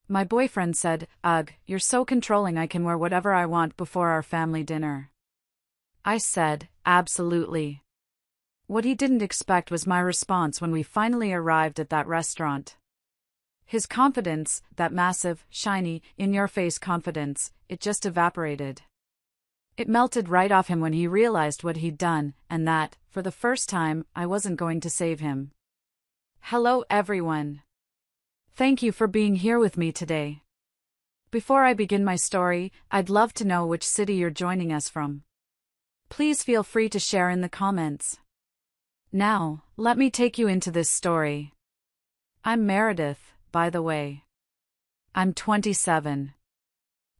My boyfriend said, "Ugh, you're so controlling, I can wear whatever I want before our family dinner." I said, "Absolutely." What he didn't expect was my response when we finally arrived at that restaurant. His confidence, that massive, shiny, in-your-face confidence, it just evaporated. It melted right off him when he realized what he'd done, and that, for the first time, I wasn't going to save him. Hello everyone. Thank you for being here with me today. Before I begin my story, I'd love to know which city you're joining us from. Please feel free to share in the comments. Now, let me take you into this story. I'm Meredith, by the way. I'm 27.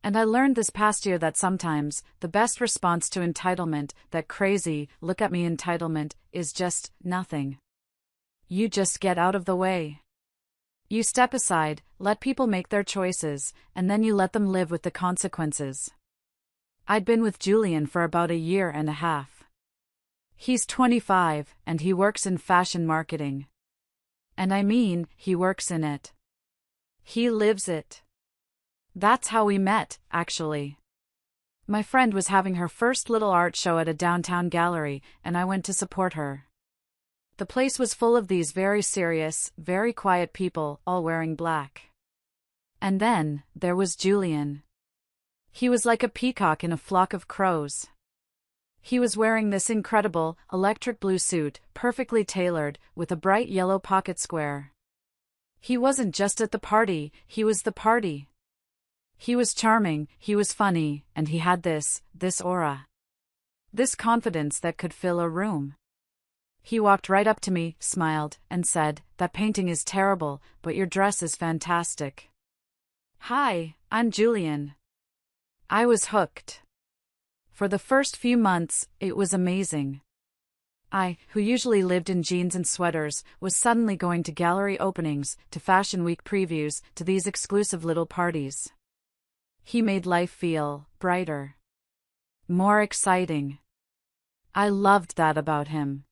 And I learned this past year that sometimes, the best response to entitlement, that crazy, look at me entitlement, is just nothing. You just get out of the way. You step aside, let people make their choices, and then you let them live with the consequences. I'd been with Julian for about a year and a half. He's 25, and he works in fashion marketing. And I mean, he works in it. He lives it. That's how we met, actually. My friend was having her first little art show at a downtown gallery, and I went to support her. The place was full of these very serious, very quiet people, all wearing black. And then, there was Julian. He was like a peacock in a flock of crows. He was wearing this incredible, electric blue suit, perfectly tailored, with a bright yellow pocket square. He wasn't just at the party, he was the party. He was charming, he was funny, and he had this aura. This confidence that could fill a room. He walked right up to me, smiled, and said, "That painting is terrible, but your dress is fantastic." Hi, I'm Julian. I was hooked. For the first few months, it was amazing. I, who usually lived in jeans and sweaters, was suddenly going to gallery openings, to Fashion Week previews, to these exclusive little parties. He made life feel brighter. More exciting. I loved that about him.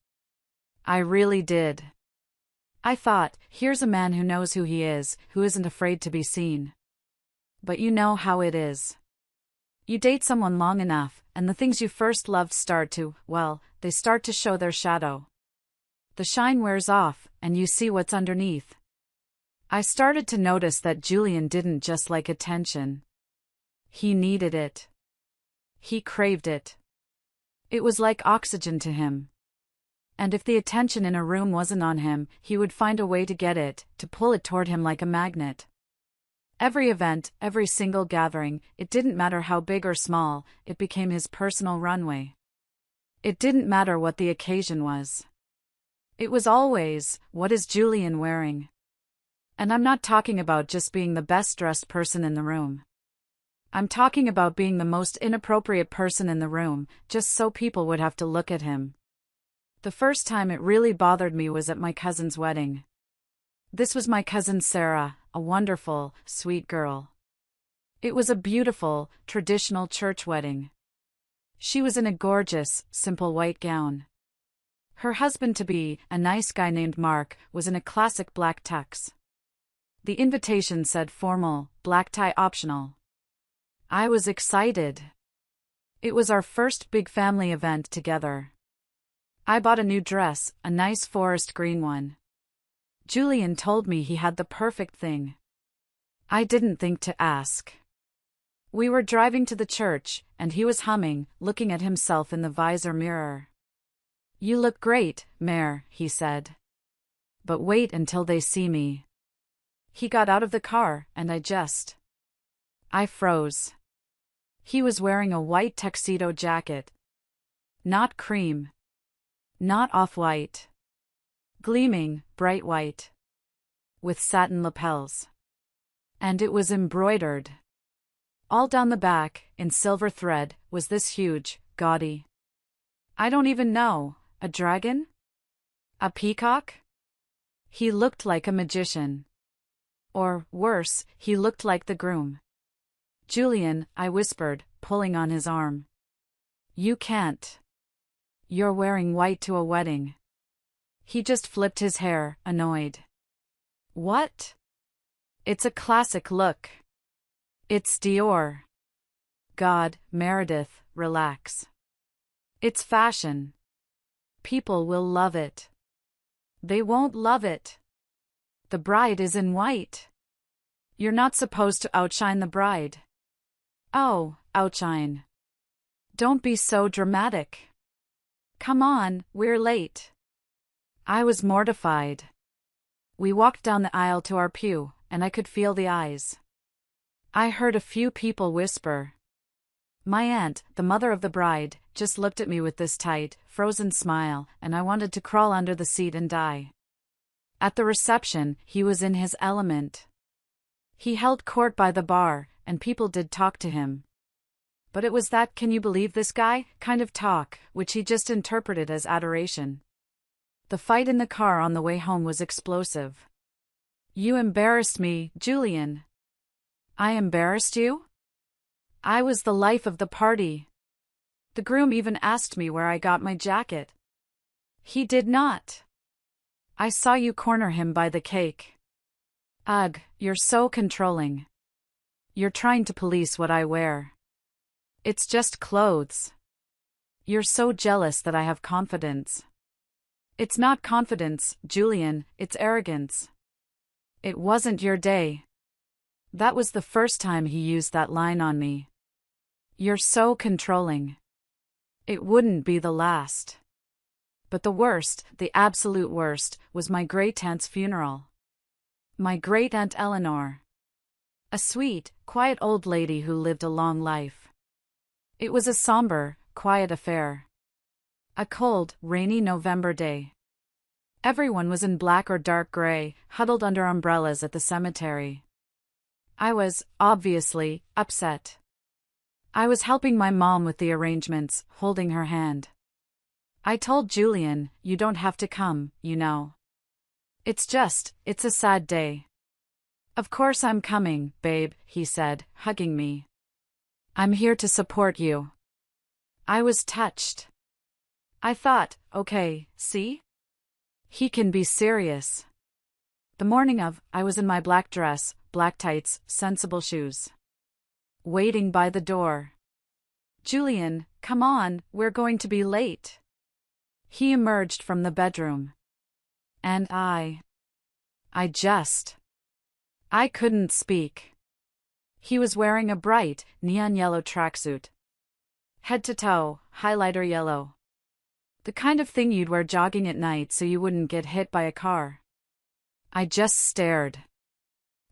I really did. I thought, here's a man who knows who he is, who isn't afraid to be seen. But you know how it is. You date someone long enough, and the things you first loved start to, well, they start to show their shadow. The shine wears off, and you see what's underneath. I started to notice that Julian didn't just like attention. He needed it. He craved it. It was like oxygen to him. And if the attention in a room wasn't on him, he would find a way to get it, to pull it toward him like a magnet. Every event, every single gathering, it didn't matter how big or small, it became his personal runway. It didn't matter what the occasion was. It was always, what is Julian wearing? And I'm not talking about just being the best-dressed person in the room. I'm talking about being the most inappropriate person in the room, just so people would have to look at him. The first time it really bothered me was at my cousin's wedding. This was my cousin Sarah, a wonderful, sweet girl. It was a beautiful, traditional church wedding. She was in a gorgeous, simple white gown. Her husband-to-be, a nice guy named Mark, was in a classic black tux. The invitation said formal, black tie optional. I was excited. It was our first big family event together. I bought a new dress, a nice forest green one. Julian told me he had the perfect thing. I didn't think to ask. We were driving to the church, and he was humming, looking at himself in the visor mirror. "You look great, Mare," he said. "But wait until they see me." He got out of the car, and I froze. He was wearing a white tuxedo jacket. Not cream. Not off-white. Gleaming, bright white. With satin lapels. And it was embroidered. All down the back, in silver thread, was this huge, gaudy. I don't even know, a dragon? A peacock? He looked like a magician. Or, worse, he looked like the groom. "Julian," I whispered, pulling on his arm. "You can't. You're wearing white to a wedding." He just flipped his hair, annoyed. "What?" It's a classic look. It's Dior. God, Meredith, relax. It's fashion. People will love it. They won't love it. The bride is in white. You're not supposed to outshine the bride. Oh, outshine. Don't be so dramatic. Come on, we're late. I was mortified. We walked down the aisle to our pew, and I could feel the eyes. I heard a few people whisper. My aunt, the mother of the bride, just looked at me with this tight, frozen smile, and I wanted to crawl under the seat and die. At the reception, he was in his element. He held court by the bar, and people did talk to him. But it was that "can you believe this guy" kind of talk, which he just interpreted as adoration. The fight in the car on the way home was explosive. You embarrassed me, Julian. I embarrassed you? I was the life of the party. The groom even asked me where I got my jacket. He did not. I saw you corner him by the cake. Ugh, you're so controlling. You're trying to police what I wear. It's just clothes. You're so jealous that I have confidence. It's not confidence, Julian, it's arrogance. It wasn't your day. That was the first time he used that line on me. You're so controlling. It wouldn't be the last. But the worst, the absolute worst, was my great-aunt's funeral. My great-aunt Eleanor. A sweet, quiet old lady who lived a long life. It was a somber, quiet affair. A cold, rainy November day. Everyone was in black or dark gray, huddled under umbrellas at the cemetery. I was, obviously, upset. I was helping my mom with the arrangements, holding her hand. I told Julian, you don't have to come, you know. It's a sad day. Of course I'm coming, babe, he said, hugging me. I'm here to support you. I was touched. I thought, okay, see? He can be serious. The morning of, I was in my black dress, black tights, sensible shoes. Waiting by the door. Julian, come on, we're going to be late. He emerged from the bedroom. And I couldn't speak. He was wearing a bright, neon yellow tracksuit. Head to toe, highlighter yellow. The kind of thing you'd wear jogging at night so you wouldn't get hit by a car. I just stared.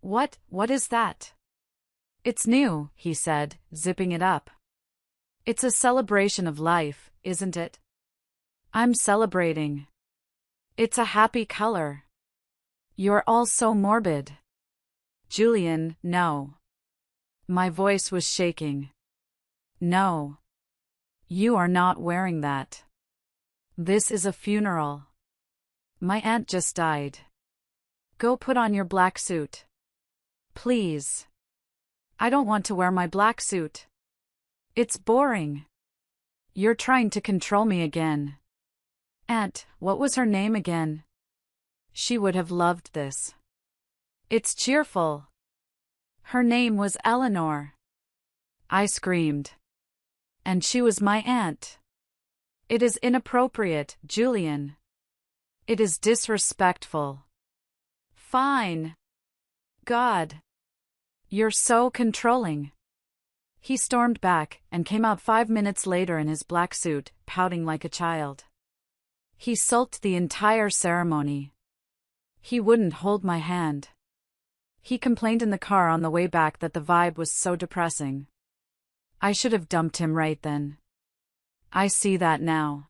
What is that? It's new, he said, zipping it up. It's a celebration of life, isn't it? I'm celebrating. It's a happy color. You're all so morbid. Julian, no. My voice was shaking. No. You are not wearing that. This is a funeral. My aunt just died. Go put on your black suit. Please. I don't want to wear my black suit. It's boring. You're trying to control me again. Aunt, what was her name again? She would have loved this. It's cheerful. Her name was Eleanor. I screamed. And she was my aunt. It is inappropriate, Julian. It is disrespectful. Fine. God. You're so controlling. He stormed back and came out 5 minutes later in his black suit, pouting like a child. He sulked the entire ceremony. He wouldn't hold my hand. He complained in the car on the way back that the vibe was so depressing. I should have dumped him right then. I see that now.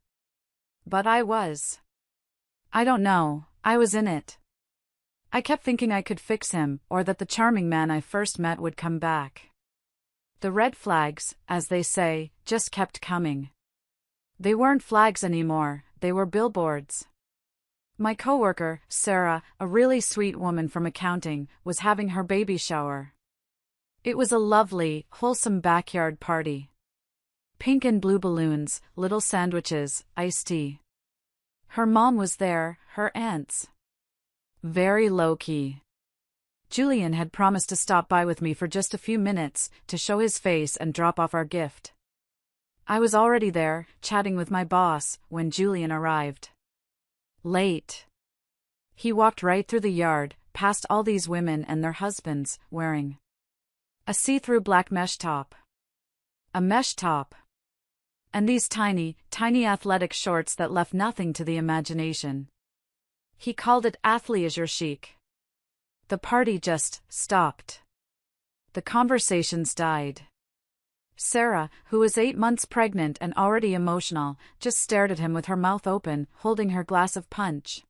But I was. I don't know, I was in it. I kept thinking I could fix him, or that the charming man I first met would come back. The red flags, as they say, just kept coming. They weren't flags anymore, they were billboards. My coworker, Sarah, a really sweet woman from accounting, was having her baby shower. It was a lovely, wholesome backyard party. Pink and blue balloons, little sandwiches, iced tea. Her mom was there, her aunts. Very low-key. Julian had promised to stop by with me for just a few minutes to show his face and drop off our gift. I was already there, chatting with my boss, when Julian arrived. Late. He walked right through the yard, past all these women and their husbands, wearing a see-through black mesh top. A mesh top. And these tiny, tiny athletic shorts that left nothing to the imagination. He called it athleisure chic. The party just stopped. The conversations died. Sarah, who was 8 months pregnant and already emotional, just stared at him with her mouth open, holding her glass of punch.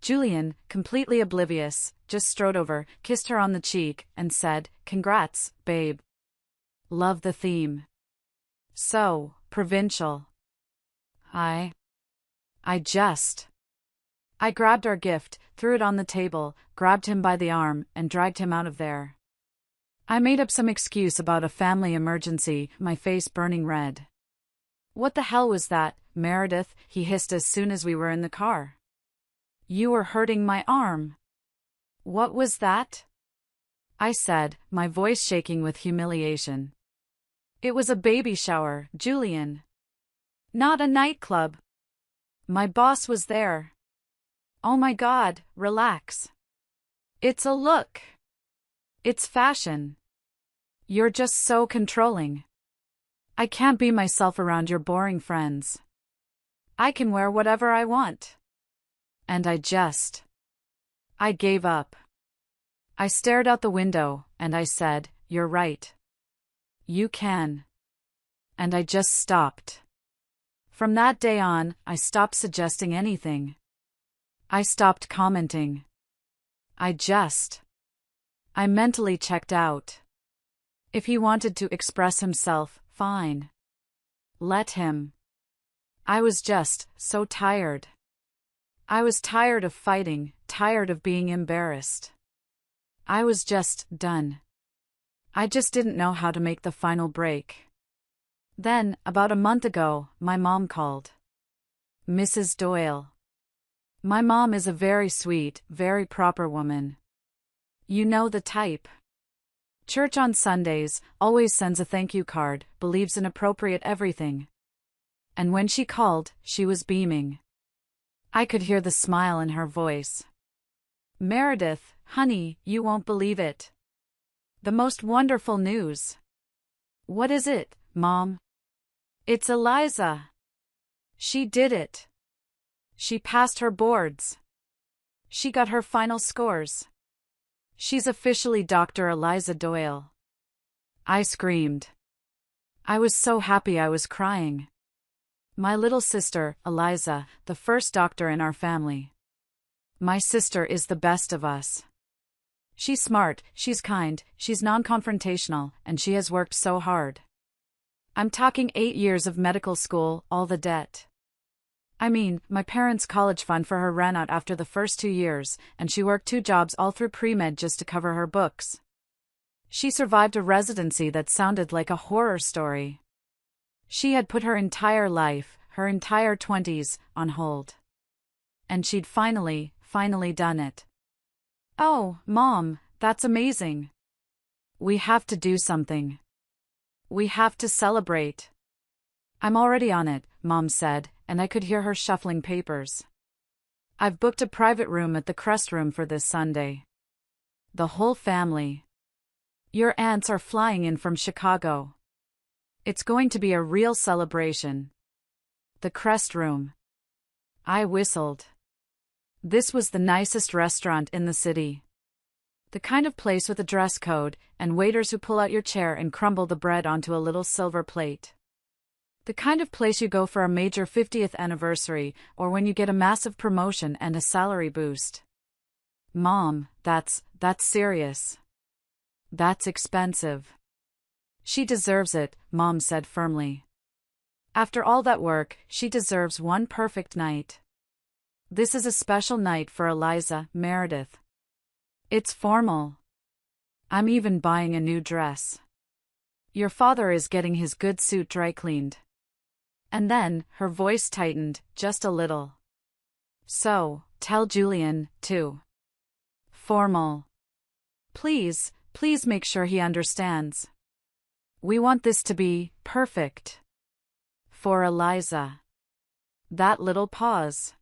Julian, completely oblivious, just strode over, kissed her on the cheek, and said, "Congrats, babe. Love the theme. So provincial." I grabbed our gift, threw it on the table, grabbed him by the arm, and dragged him out of there. I made up some excuse about a family emergency, my face burning red. "What the hell was that, Meredith?" he hissed as soon as we were in the car. "You were hurting my arm." "What was that?" I said, my voice shaking with humiliation. "It was a baby shower, Julian. Not a nightclub. My boss was there." "Oh my God, relax. It's a look. It's fashion. You're just so controlling. I can't be myself around your boring friends. I can wear whatever I want." And I gave up. I stared out the window, and I said, "You're right. You can." And I just stopped. From that day on, I stopped suggesting anything. I stopped commenting. I mentally checked out. If he wanted to express himself, fine. Let him. I was just so tired. I was tired of fighting, tired of being embarrassed. I was just done. I just didn't know how to make the final break. Then, about a month ago, my mom called. Mrs. Doyle. My mom is a very sweet, very proper woman. You know the type. Church on Sundays, always sends a thank you card, believes in appropriate everything. And when she called, she was beaming. I could hear the smile in her voice. "Meredith, honey, you won't believe it. The most wonderful news." "What is it, Mom?" "It's Eliza. She did it. She passed her boards. She got her final scores. She's officially Dr. Eliza Doyle." I screamed. I was so happy I was crying. My little sister, Eliza, the first doctor in our family. My sister is the best of us. She's smart, she's kind, she's non-confrontational, and she has worked so hard. I'm talking 8 years of medical school, all the debt. I mean, my parents' college fund for her ran out after the first 2 years, and she worked 2 jobs all through pre-med just to cover her books. She survived a residency that sounded like a horror story. She had put her entire life, her entire 20s, on hold. And she'd finally done it. "Oh, Mom, that's amazing. We have to do something. We have to celebrate." "I'm already on it," Mom said, and I could hear her shuffling papers. "I've booked a private room at the Crest Room for this Sunday. The whole family. Your aunts are flying in from Chicago. It's going to be a real celebration. The Crest Room." I whistled. This was the nicest restaurant in the city. The kind of place with a dress code, and waiters who pull out your chair and crumble the bread onto a little silver plate. The kind of place you go for a major 50th anniversary, or when you get a massive promotion and a salary boost. "Mom, that's serious. That's expensive." "She deserves it," Mom said firmly. "After all that work, she deserves one perfect night. This is a special night for Eliza, Meredith. It's formal. I'm even buying a new dress. Your father is getting his good suit dry cleaned." And then, her voice tightened, just a little. "So, tell Julian, too. Formal. Please make sure he understands. We want this to be perfect. For Eliza. That little pause.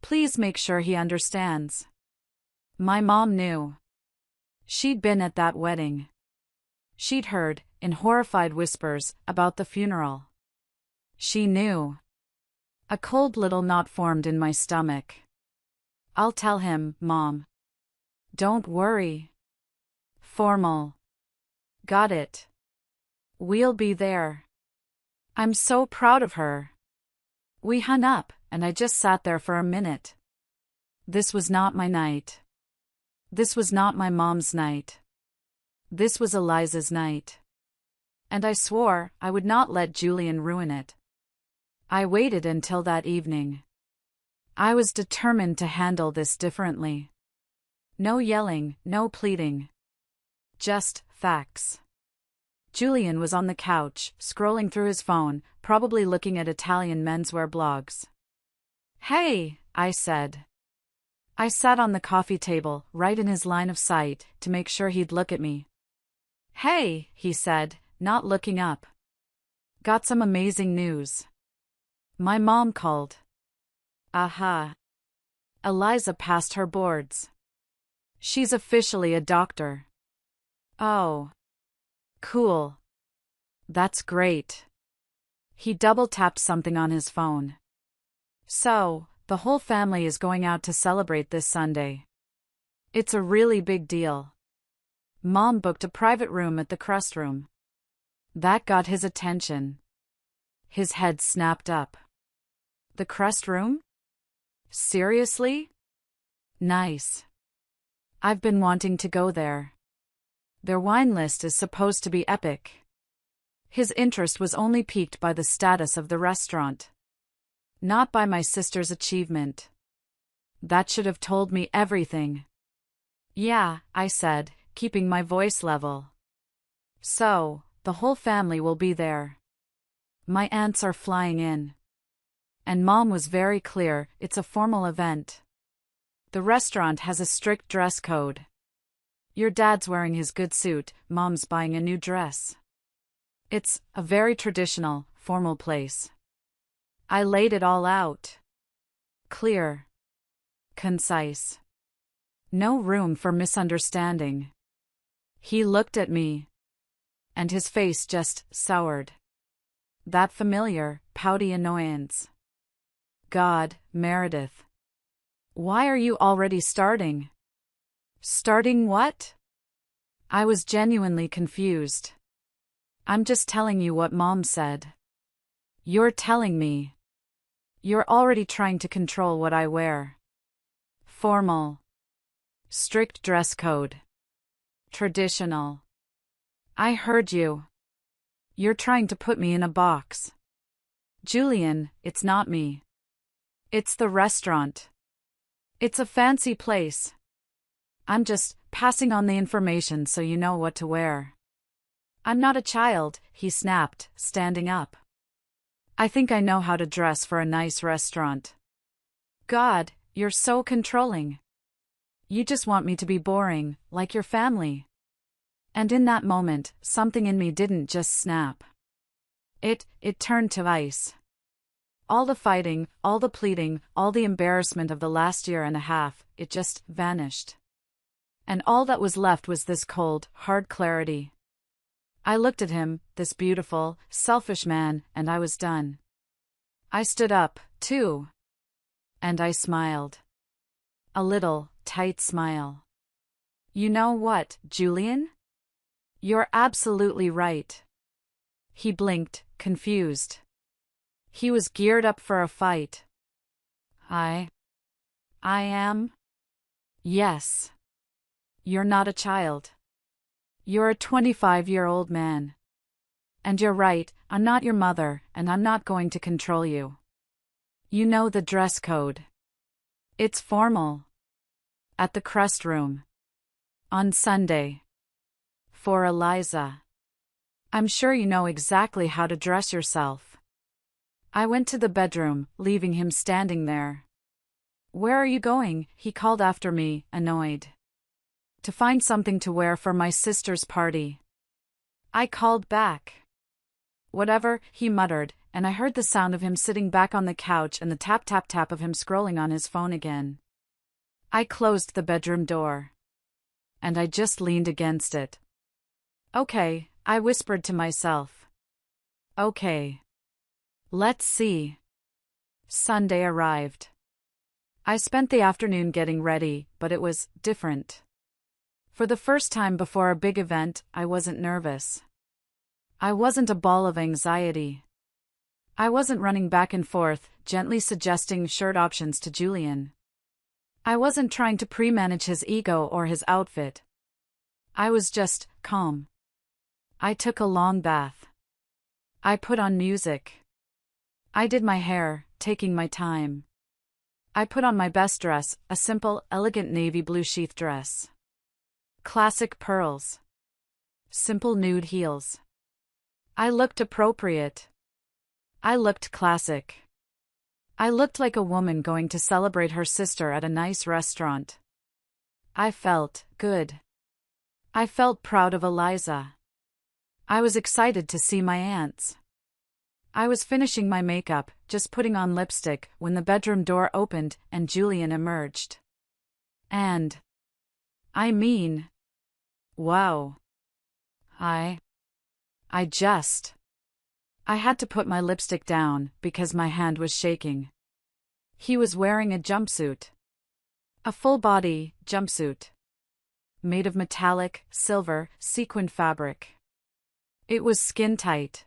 Please make sure he understands. My mom knew. She'd been at that wedding. She'd heard, in horrified whispers, about the funeral. She knew. A cold little knot formed in my stomach. I'll tell him, Mom. Don't worry. Formal. Got it. We'll be there. I'm so proud of her. We hung up, and I just sat there for a minute. This was not my night. This was not my mom's night. This was Eliza's night. And I swore I would not let Julian ruin it. I waited until that evening. I was determined to handle this differently. No yelling, no pleading. Just facts. Julian was on the couch, scrolling through his phone, probably looking at Italian menswear blogs. Hey, I said. I sat on the coffee table, right in his line of sight, to make sure he'd look at me. Hey, he said, not looking up. Got some amazing news. My mom called. Aha. Eliza passed her boards. She's officially a doctor. Oh. Cool. That's great. He double-tapped something on his phone. So, the whole family is going out to celebrate this Sunday. It's a really big deal. Mom booked a private room at the Crust Room. That got his attention. His head snapped up. The Crust Room? Seriously? Nice. I've been wanting to go there. Their wine list is supposed to be epic. His interest was only piqued by the status of the restaurant. Not by my sister's achievement. That should have told me everything. Yeah, I said, keeping my voice level. So, the whole family will be there. My aunts are flying in. And Mom was very clear, it's a formal event. The restaurant has a strict dress code. Your dad's wearing his good suit, Mom's buying a new dress. It's a very traditional, formal place. I laid it all out. Clear. Concise. No room for misunderstanding. He looked at me. And his face just soured. That familiar, pouty annoyance. God, Meredith. Why are you already starting? Starting what? I was genuinely confused. I'm just telling you what Mom said. You're telling me. You're already trying to control what I wear. Formal. Strict dress code. Traditional. I heard you. You're trying to put me in a box. Julian, it's not me. It's the restaurant. It's a fancy place. I'm just passing on the information so you know what to wear. I'm not a child, he snapped, standing up. I think I know how to dress for a nice restaurant. God, you're so controlling. You just want me to be boring, like your family. And in that moment, something in me didn't just snap. It turned to ice. All the fighting, all the pleading, all the embarrassment of the last year and a half, it just vanished. And all that was left was this cold, hard clarity. I looked at him, this beautiful, selfish man, and I was done. I stood up, too. And I smiled. A little, tight smile. You know what, Julian? You're absolutely right. He blinked, confused. He was geared up for a fight. I am? Yes. You're not a child. You're a 25-year-old man. And you're right, I'm not your mother, and I'm not going to control you. You know the dress code. It's formal. At the Crust Room. On Sunday. For Eliza. I'm sure you know exactly how to dress yourself. I went to the bedroom, leaving him standing there. Where are you going? He called after me, annoyed. To find something to wear for my sister's party. I called back. Whatever, he muttered, and I heard the sound of him sitting back on the couch and the tap-tap-tap of him scrolling on his phone again. I closed the bedroom door. And I just leaned against it. Okay, I whispered to myself. Okay. Let's see. Sunday arrived. I spent the afternoon getting ready, but it was different. For the first time before a big event, I wasn't nervous. I wasn't a ball of anxiety. I wasn't running back and forth, gently suggesting shirt options to Julian. I wasn't trying to pre-manage his ego or his outfit. I was just calm. I took a long bath. I put on music. I did my hair, taking my time. I put on my best dress, a simple, elegant navy blue sheath dress. Classic pearls. Simple nude heels. I looked appropriate. I looked classic. I looked like a woman going to celebrate her sister at a nice restaurant. I felt good. I felt proud of Eliza. I was excited to see my aunts. I was finishing my makeup, just putting on lipstick, when the bedroom door opened and Julian emerged. And wow. I had to put my lipstick down because my hand was shaking. He was wearing a jumpsuit. A full-body jumpsuit. Made of metallic, silver, sequined fabric. It was skin-tight.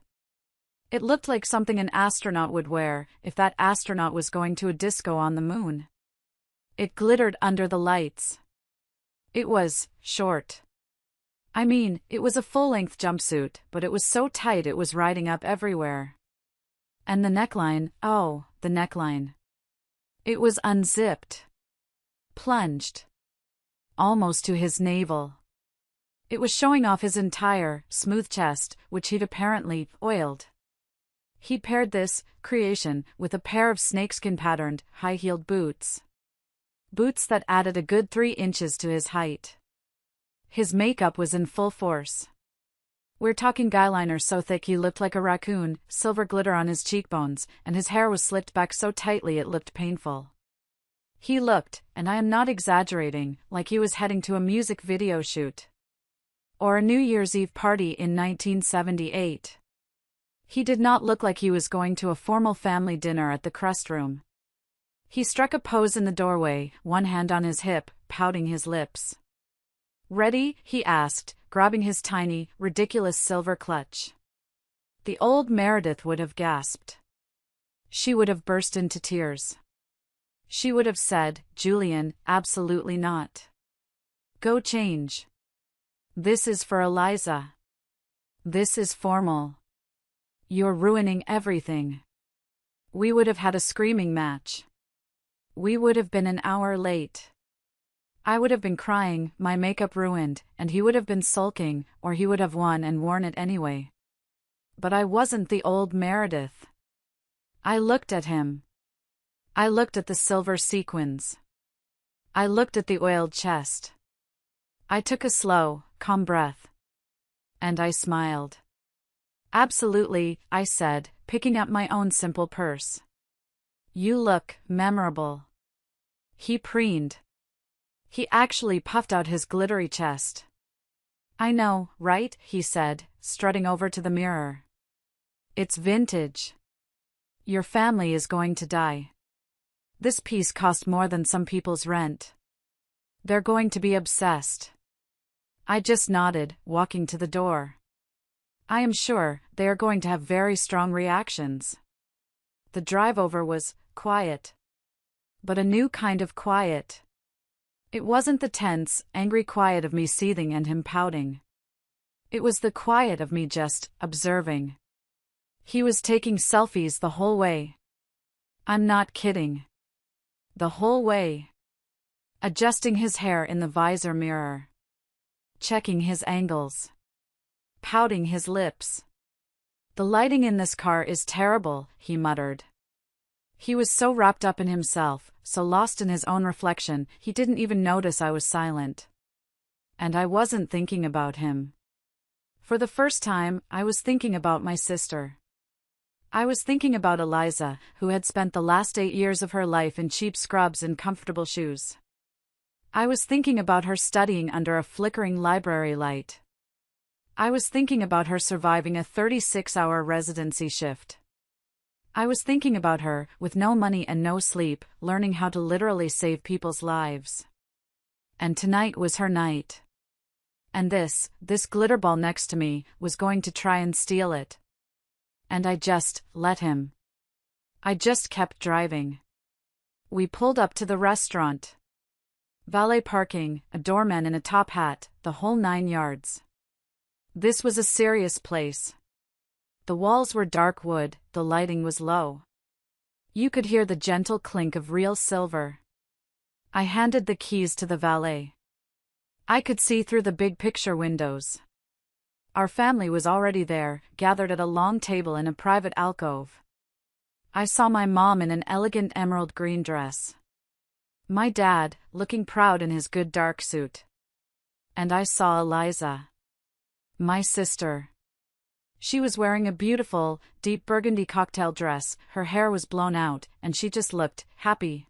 It looked like something an astronaut would wear if that astronaut was going to a disco on the moon. It glittered under the lights. It was short. It was a full-length jumpsuit, but it was so tight it was riding up everywhere. And the neckline, oh, the neckline. It was unzipped. Plunged. Almost to his navel. It was showing off his entire, smooth chest, which he'd apparently oiled. He paired this creation with a pair of snakeskin-patterned, high-heeled boots. Boots that added a good 3 inches to his height. His makeup was in full force. We're talking guyliner so thick he looked like a raccoon, silver glitter on his cheekbones, and his hair was slicked back so tightly it looked painful. He looked, and I am not exaggerating, like he was heading to a music video shoot. Or a New Year's Eve party in 1978. He did not look like he was going to a formal family dinner at the Crust Room. He struck a pose in the doorway, one hand on his hip, pouting his lips. "Ready?" he asked, grabbing his tiny, ridiculous silver clutch. The old Meredith would have gasped. She would have burst into tears. She would have said, "Julian, absolutely not. Go change. This is for Eliza. This is formal. You're ruining everything." We would have had a screaming match. We would have been an hour late. I would have been crying, my makeup ruined, and he would have been sulking, or he would have won and worn it anyway. But I wasn't the old Meredith. I looked at him. I looked at the silver sequins. I looked at the oiled chest. I took a slow, calm breath. And I smiled. "Absolutely," I said, picking up my own simple purse. "You look memorable." He preened. He actually puffed out his glittery chest. "I know, right?" he said, strutting over to the mirror. "It's vintage. Your family is going to die. This piece cost more than some people's rent. They're going to be obsessed." I just nodded, walking to the door. I am sure they are going to have very strong reactions. The drive over was quiet. But a new kind of quiet. It wasn't the tense, angry quiet of me seething and him pouting. It was the quiet of me just observing. He was taking selfies the whole way. I'm not kidding. The whole way. Adjusting his hair in the visor mirror. Checking his angles. Pouting his lips. "The lighting in this car is terrible," he muttered. He was so wrapped up in himself, so lost in his own reflection, he didn't even notice I was silent. And I wasn't thinking about him. For the first time, I was thinking about my sister. I was thinking about Eliza, who had spent the last 8 years of her life in cheap scrubs and comfortable shoes. I was thinking about her studying under a flickering library light. I was thinking about her surviving a 36-hour residency shift. I was thinking about her, with no money and no sleep, learning how to literally save people's lives. And tonight was her night. And this glitterball next to me, was going to try and steal it. And I just let him. I just kept driving. We pulled up to the restaurant. Valet parking, a doorman in a top hat, the whole 9 yards. This was a serious place. The walls were dark wood, the lighting was low. You could hear the gentle clink of real silver. I handed the keys to the valet. I could see through the big picture windows. Our family was already there, gathered at a long table in a private alcove. I saw my mom in an elegant emerald green dress. My dad, looking proud in his good dark suit. And I saw Eliza. My sister. She was wearing a beautiful, deep burgundy cocktail dress, her hair was blown out, and she just looked happy.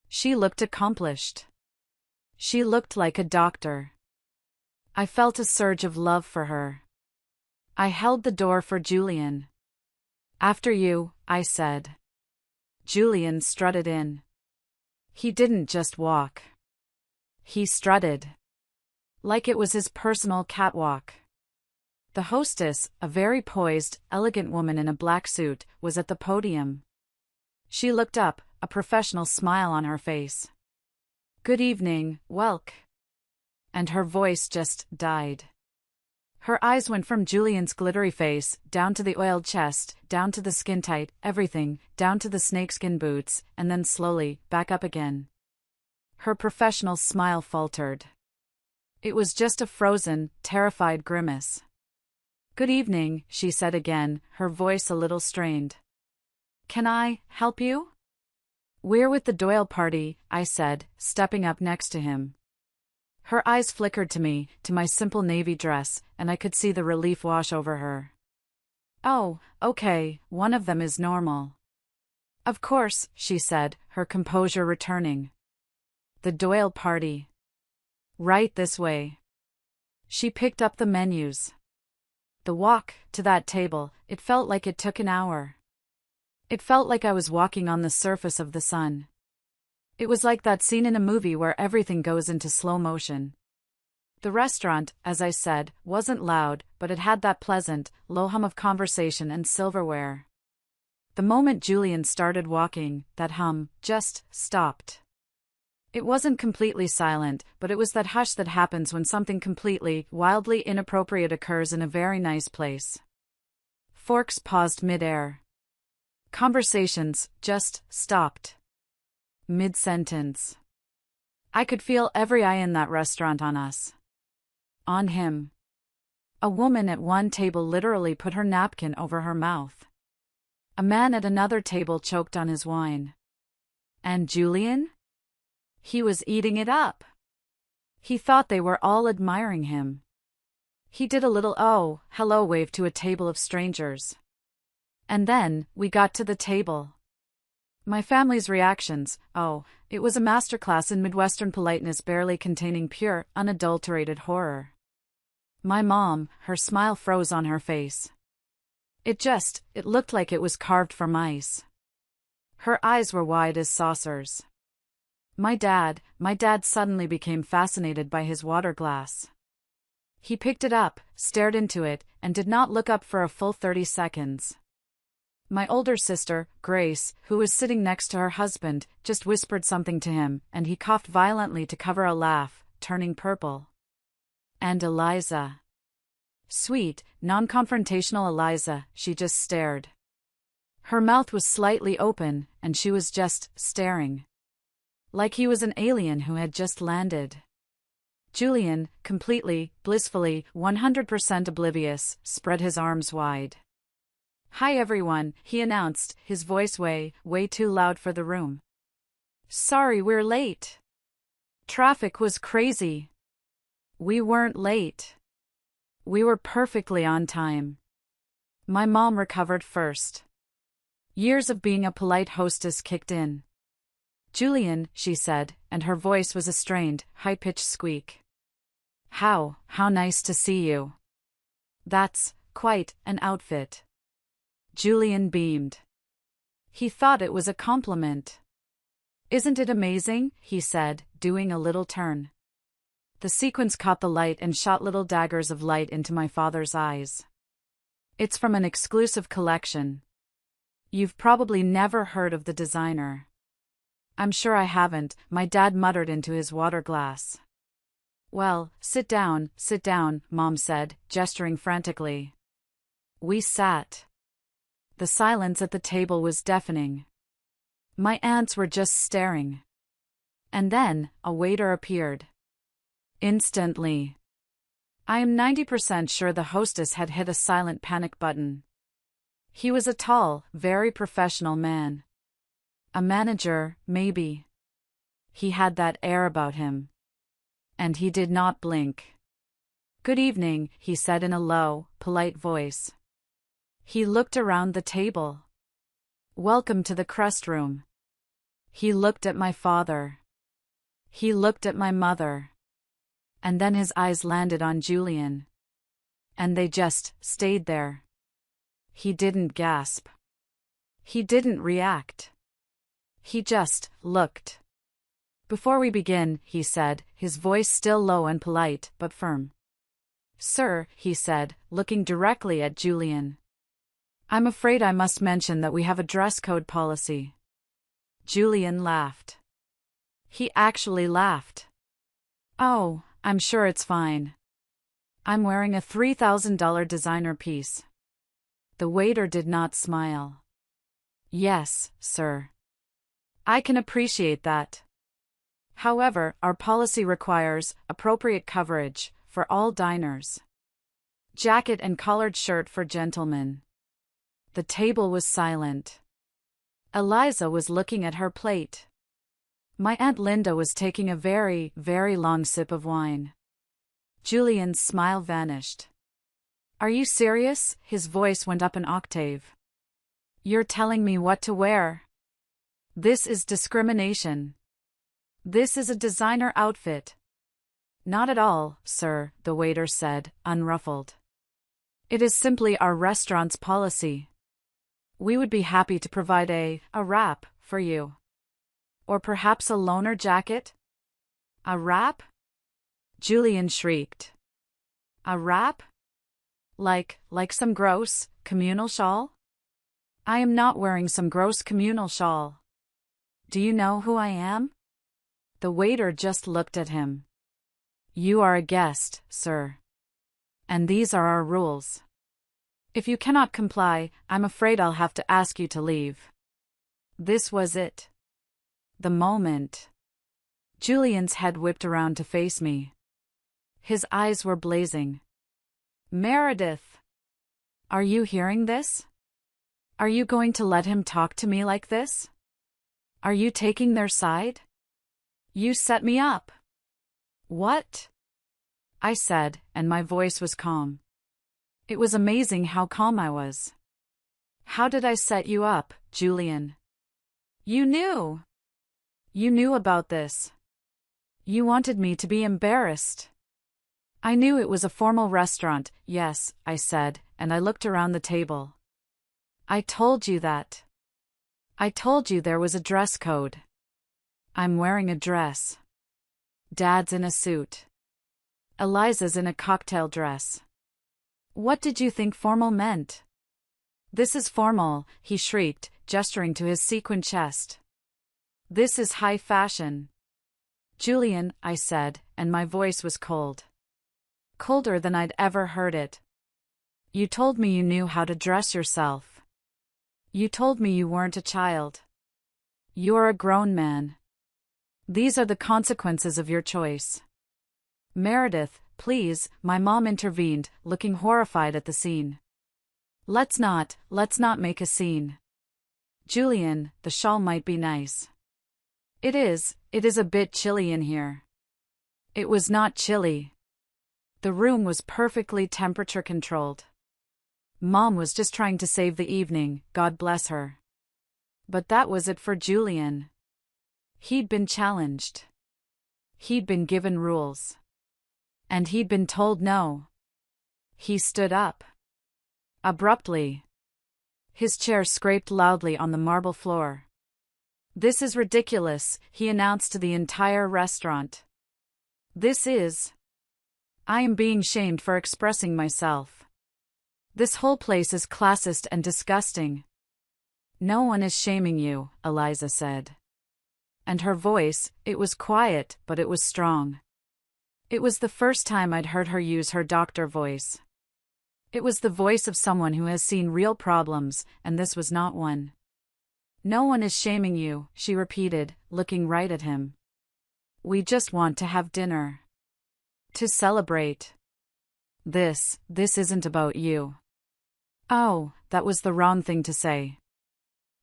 She looked accomplished. She looked like a doctor. I felt a surge of love for her. I held the door for Julian. "After you," I said. Julian strutted in. He didn't just walk. He strutted. Like it was his personal catwalk. The hostess, a very poised, elegant woman in a black suit, was at the podium. She looked up, a professional smile on her face. "Good evening, Welk." And her voice just died. Her eyes went from Julian's glittery face, down to the oiled chest, down to the skin-tight, everything, down to the snakeskin boots, and then slowly, back up again. Her professional smile faltered. It was just a frozen, terrified grimace. "Good evening," she said again, her voice a little strained. "Can I help you?" "We're with the Doyle party," I said, stepping up next to him. Her eyes flickered to me, to my simple navy dress, and I could see the relief wash over her. "Oh, okay, one of them is normal." "Of course," she said, her composure returning. "The Doyle party. Right this way." She picked up the menus. The walk to that table, it felt like it took an hour. It felt like I was walking on the surface of the sun. It was like that scene in a movie where everything goes into slow motion. The restaurant, as I said, wasn't loud, but it had that pleasant, low hum of conversation and silverware. The moment Julian started walking, that hum just stopped. It wasn't completely silent, but it was that hush that happens when something completely, wildly inappropriate occurs in a very nice place. Forks paused mid-air. Conversations just stopped. Mid-sentence. I could feel every eye in that restaurant on us. On him. A woman at one table literally put her napkin over her mouth. A man at another table choked on his wine. And Julian? He was eating it up. He thought they were all admiring him. He did a little "oh, hello" wave to a table of strangers. And then, we got to the table. My family's reactions, oh, it was a masterclass in Midwestern politeness barely containing pure, unadulterated horror. My mom, her smile froze on her face. It looked like it was carved from ice. Her eyes were wide as saucers. My dad suddenly became fascinated by his water glass. He picked it up, stared into it, and did not look up for a full 30 seconds. My older sister, Grace, who was sitting next to her husband, just whispered something to him, and he coughed violently to cover a laugh, turning purple. And Eliza. Sweet, non-confrontational Eliza, she just stared. Her mouth was slightly open, and she was just staring. Like he was an alien who had just landed. Julian, completely, blissfully, 100% oblivious, spread his arms wide. "Hi everyone," he announced, his voice way too loud for the room. "Sorry we're late. Traffic was crazy." We weren't late. We were perfectly on time. My mom recovered first. Years of being a polite hostess kicked in. "Julian," she said, and her voice was a strained, high-pitched squeak. How nice to see you. That's quite an outfit." Julian beamed. He thought it was a compliment. "Isn't it amazing?" he said, doing a little turn. The sequins caught the light and shot little daggers of light into my father's eyes. "It's from an exclusive collection. You've probably never heard of the designer." "I'm sure I haven't," my dad muttered into his water glass. "Well, sit down, Mom said, gesturing frantically. We sat. The silence at the table was deafening. My aunts were just staring. And then, a waiter appeared. Instantly. I am 90% sure the hostess had hit a silent panic button. He was a tall, very professional man. A manager, maybe. He had that air about him. And he did not blink. "Good evening," he said in a low, polite voice. He looked around the table. "Welcome to the crest room." He looked at my father. He looked at my mother. And then his eyes landed on Julian. And they just stayed there. He didn't gasp. He didn't react. He just looked. "Before we begin," he said, his voice still low and polite, but firm. "Sir," he said, looking directly at Julian. "I'm afraid I must mention that we have a dress code policy." Julian laughed. He actually laughed. "Oh, I'm sure it's fine. I'm wearing a $3,000 designer piece." The waiter did not smile. "Yes, sir. I can appreciate that. However, our policy requires appropriate coverage for all diners. Jacket and collared shirt for gentlemen." The table was silent. Eliza was looking at her plate. My Aunt Linda was taking a very, very long sip of wine. Julian's smile vanished. "Are you serious?" His voice went up an octave. "You're telling me what to wear? This is discrimination. This is a designer outfit." "Not at all, sir," the waiter said, unruffled. "It is simply our restaurant's policy. We would be happy to provide a wrap for you. Or perhaps a loaner jacket?" "A wrap?" Julian shrieked. "A wrap? Like some gross, communal shawl?" "I am not wearing some gross communal shawl. Do you know who I am?" The waiter just looked at him. "You are a guest, sir. And these are our rules. If you cannot comply, I'm afraid I'll have to ask you to leave." This was it. The moment. Julian's head whipped around to face me. His eyes were blazing. "Meredith! Are you hearing this? Are you going to let him talk to me like this? Are you taking their side? You set me up." "What?" I said, and my voice was calm. It was amazing how calm I was. "How did I set you up, Julian? You knew. You knew about this. You wanted me to be embarrassed." "I knew it was a formal restaurant, yes," I said, and I looked around the table. "I told you that. I told you there was a dress code. I'm wearing a dress. Dad's in a suit. Eliza's in a cocktail dress. What did you think formal meant?" "This is formal," he shrieked, gesturing to his sequin chest. "This is high fashion." "Julian," I said, and my voice was cold. Colder than I'd ever heard it. "You told me you knew how to dress yourself. You told me you weren't a child. You're a grown man. These are the consequences of your choice." "Meredith, please," my mom intervened, looking horrified at the scene. Let's not make a scene. Julian, the shawl might be nice." It is a bit chilly in here." It was not chilly. The room was perfectly temperature controlled. Mom was just trying to save the evening, God bless her. But that was it for Julian. He'd been challenged. He'd been given rules. And he'd been told no. He stood up. Abruptly. His chair scraped loudly on the marble floor. "This is ridiculous," he announced to the entire restaurant. I am being shamed for expressing myself. This whole place is classist and disgusting." "No one is shaming you," Eliza said. And her voice, it was quiet, but it was strong. It was the first time I'd heard her use her doctor voice. It was the voice of someone who has seen real problems, and this was not one. "No one is shaming you," she repeated, looking right at him. "We just want to have dinner. To celebrate. This isn't about you." Oh, that was the wrong thing to say.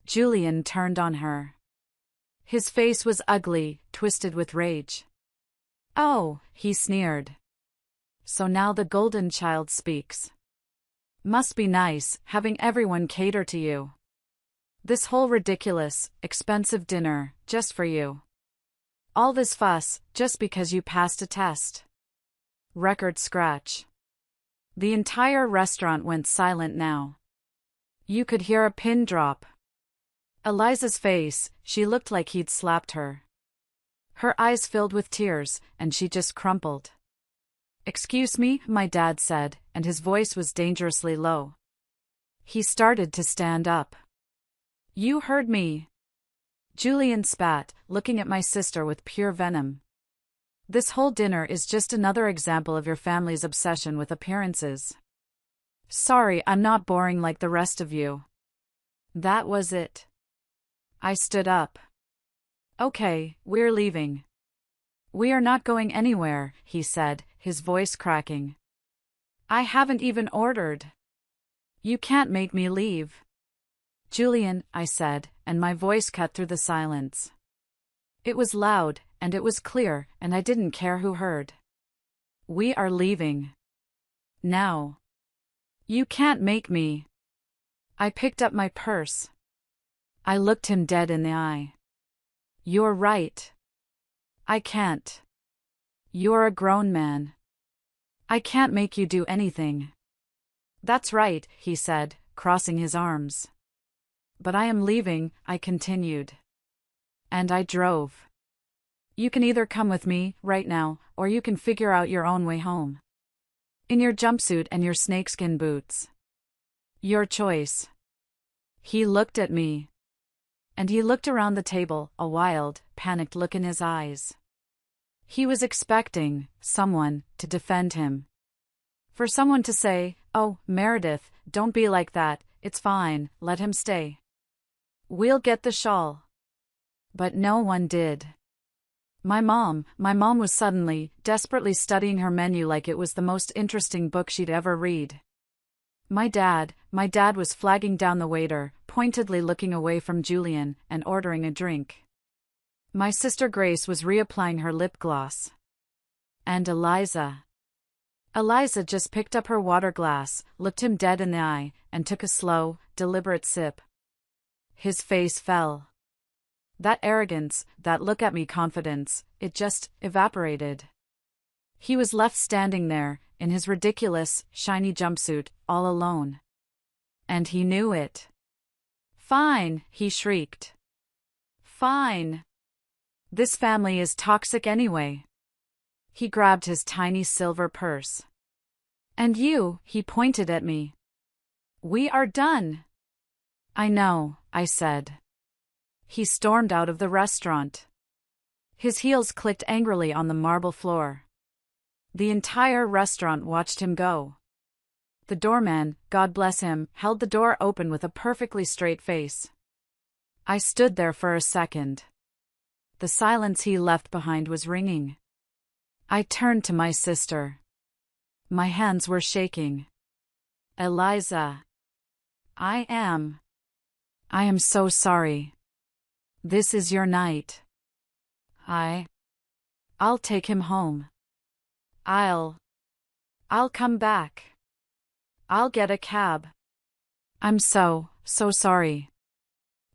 Julian turned on her. His face was ugly, twisted with rage. "Oh," he sneered. "So now the golden child speaks. Must be nice, having everyone cater to you. This whole ridiculous, expensive dinner, just for you. All this fuss, just because you passed a test." Record scratch. The entire restaurant went silent now. You could hear a pin drop. Eliza's face, she looked like he'd slapped her. Her eyes filled with tears, and she just crumpled. "Excuse me," my dad said, and his voice was dangerously low. He started to stand up. "You heard me." Julian spat, looking at my sister with pure venom. "This whole dinner is just another example of your family's obsession with appearances. Sorry, I'm not boring like the rest of you." That was it. I stood up. "Okay, we're leaving." "We are not going anywhere," he said, his voice cracking. "I haven't even ordered. You can't make me leave." "Julian," I said, and my voice cut through the silence. It was loud, and it was clear, and I didn't care who heard. "We are leaving. Now. You can't make me." I picked up my purse. I looked him dead in the eye. "You're right. I can't. You're a grown man. I can't make you do anything." "That's right," he said, crossing his arms. "But I am leaving," I continued. And I drove. "You can either come with me, right now, or you can figure out your own way home. In your jumpsuit and your snakeskin boots. Your choice." He looked at me. And he looked around the table, a wild, panicked look in his eyes. He was expecting someone to defend him. For someone to say, "Oh, Meredith, don't be like that, it's fine, let him stay. We'll get the shawl." But no one did. My mom was suddenly, desperately studying her menu like it was the most interesting book she'd ever read. My dad was flagging down the waiter, pointedly looking away from Julian, and ordering a drink. My sister Grace was reapplying her lip gloss. And Eliza just picked up her water glass, looked him dead in the eye, and took a slow, deliberate sip. His face fell. That arrogance, that look at me confidence, it just evaporated. He was left standing there, in his ridiculous, shiny jumpsuit, all alone. And he knew it. "Fine," he shrieked. "Fine. This family is toxic anyway." He grabbed his tiny silver purse. "And you," he pointed at me. "We are done." "I know," I said. He stormed out of the restaurant. His heels clicked angrily on the marble floor. The entire restaurant watched him go. The doorman, God bless him, held the door open with a perfectly straight face. I stood there for a second. The silence he left behind was ringing. I turned to my sister. My hands were shaking. "Eliza. I am so sorry. This is your night. I'll take him home. I'll come back. I'll get a cab. I'm so sorry.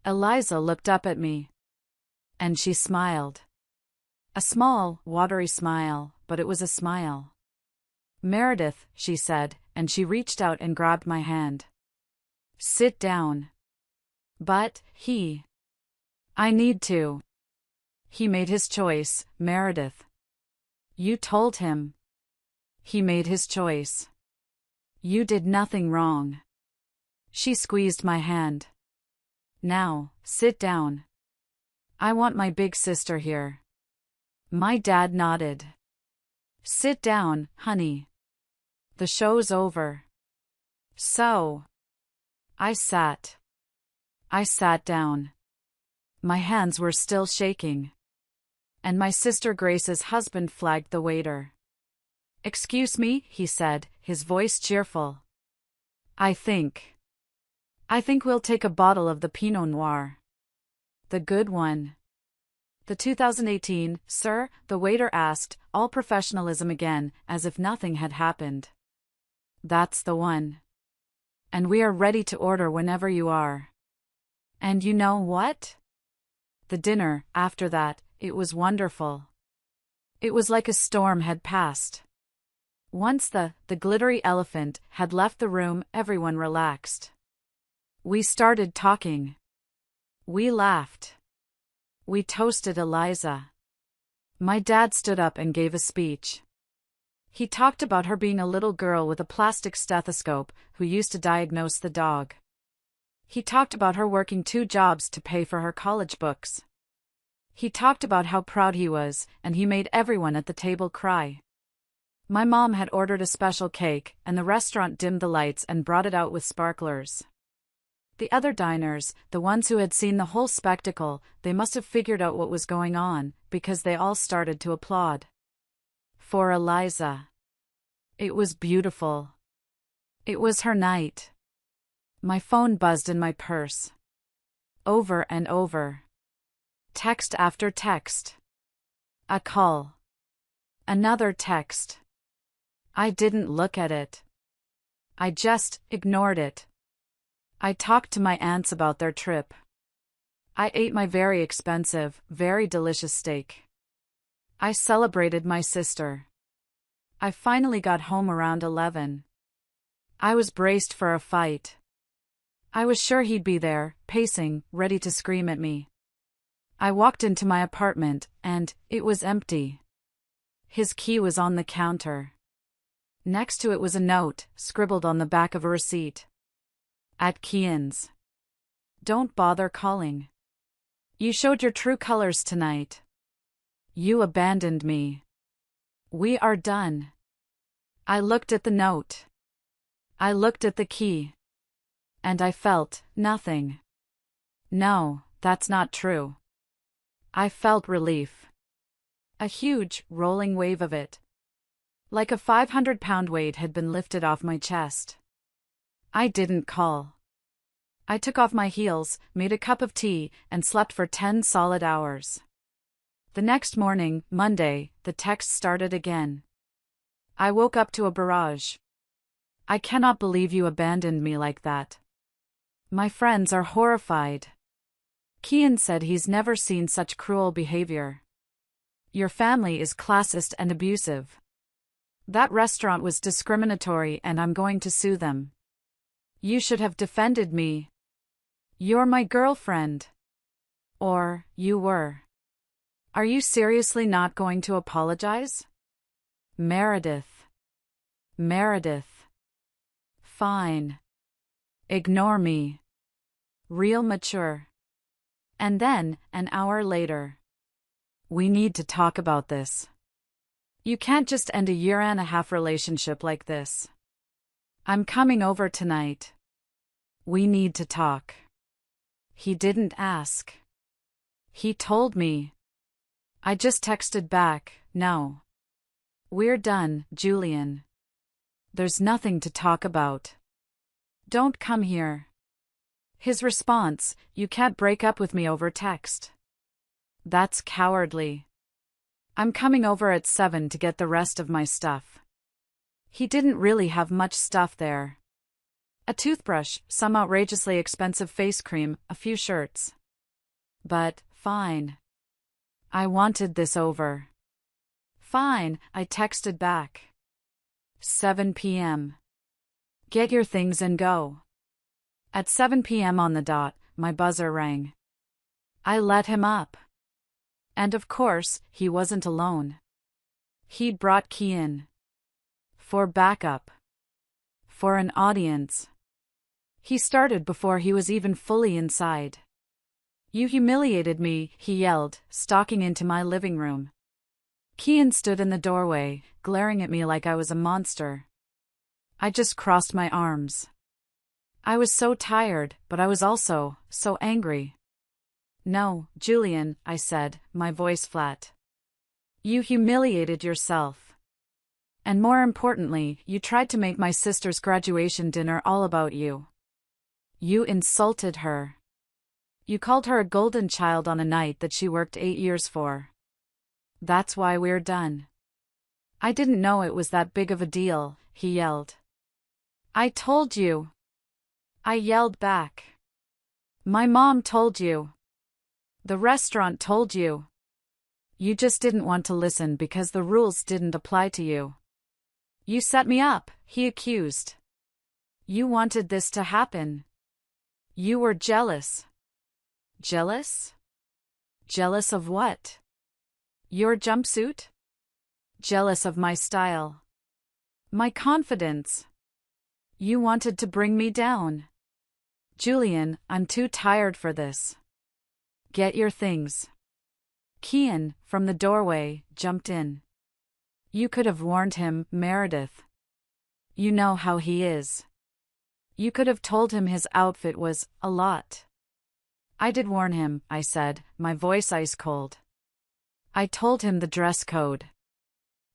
Eliza looked up at me. And she smiled. A small, watery smile, but it was a smile. Meredith, she said, and she reached out and grabbed my hand. Sit down. But, I need to. He made his choice, Meredith. You told him. He made his choice. You did nothing wrong. She squeezed my hand. Now, sit down. I want my big sister here. My dad nodded. Sit down, honey. The show's over. So. I sat down. My hands were still shaking. And my sister Grace's husband flagged the waiter. Excuse me, he said, his voice cheerful. I think we'll take a bottle of the Pinot Noir. The good one. The 2018, sir, the waiter asked, all professionalism again, as if nothing had happened. That's the one. And we are ready to order whenever you are. And you know what? The dinner, after that, it was wonderful. It was like a storm had passed. Once the glittery elephant had left the room, everyone relaxed. We started talking. We laughed. We toasted Eliza. My dad stood up and gave a speech. He talked about her being a little girl with a plastic stethoscope who used to diagnose the dog. He talked about her working 2 jobs to pay for her college books. He talked about how proud he was, and he made everyone at the table cry. My mom had ordered a special cake, and the restaurant dimmed the lights and brought it out with sparklers. The other diners, the ones who had seen the whole spectacle, they must have figured out what was going on, because they all started to applaud. For Eliza. It was beautiful. It was her night. My phone buzzed in my purse. Over and over. Text after text. A call. Another text. I didn't look at it. I just ignored it. I talked to my aunts about their trip. I ate my very expensive, very delicious steak. I celebrated my sister. I finally got home around 11. I was braced for a fight. I was sure he'd be there, pacing, ready to scream at me. I walked into my apartment, and it was empty. His key was on the counter. Next to it was a note, scribbled on the back of a receipt. At Kian's. Don't bother calling. You showed your true colors tonight. You abandoned me. We are done. I looked at the note. I looked at the key. And I felt nothing. No, that's not true. I felt relief. A huge, rolling wave of it. Like a 500-pound weight had been lifted off my chest. I didn't call. I took off my heels, made a cup of tea, and slept for 10 solid hours. The next morning, Monday, the text started again. I woke up to a barrage. I cannot believe you abandoned me like that. My friends are horrified. Kian said he's never seen such cruel behavior. Your family is classist and abusive. That restaurant was discriminatory and I'm going to sue them. You should have defended me. You're my girlfriend. Or, you were. Are you seriously not going to apologize? Meredith. Meredith. Fine. Ignore me. Real mature. And then, an hour later. We need to talk about this. You can't just end a 1.5-year relationship like this. I'm coming over tonight. We need to talk. He didn't ask. He told me. I just texted back, no. We're done, Julian. There's nothing to talk about. Don't come here. His response, you can't break up with me over text. That's cowardly. I'm coming over at 7 to get the rest of my stuff. He didn't really have much stuff there. A toothbrush, some outrageously expensive face cream, a few shirts. But, fine. I wanted this over. Fine, I texted back. 7 p.m. Get your things and go. At 7 p.m. on the dot, my buzzer rang. I let him up. And of course, he wasn't alone. He'd brought Kian. For backup. For an audience. He started before he was even fully inside. You humiliated me, he yelled, stalking into my living room. Kian stood in the doorway, glaring at me like I was a monster. I just crossed my arms. I was so tired, but I was also so angry. No, Julian, I said, my voice flat. You humiliated yourself. And more importantly, you tried to make my sister's graduation dinner all about you. You insulted her. You called her a golden child on a night that she worked 8 years for. That's why we're done. I didn't know it was that big of a deal, he yelled. I told you. I yelled back. My mom told you. The restaurant told you. You just didn't want to listen because the rules didn't apply to you. You set me up, he accused. You wanted this to happen. You were jealous. Jealous? Jealous of what? Your jumpsuit? Jealous of my style. My confidence. You wanted to bring me down. Julian, I'm too tired for this. Get your things. Kian, from the doorway, jumped in. You could have warned him, Meredith. You know how he is. You could have told him his outfit was a lot. I did warn him, I said, my voice ice cold. I told him the dress code.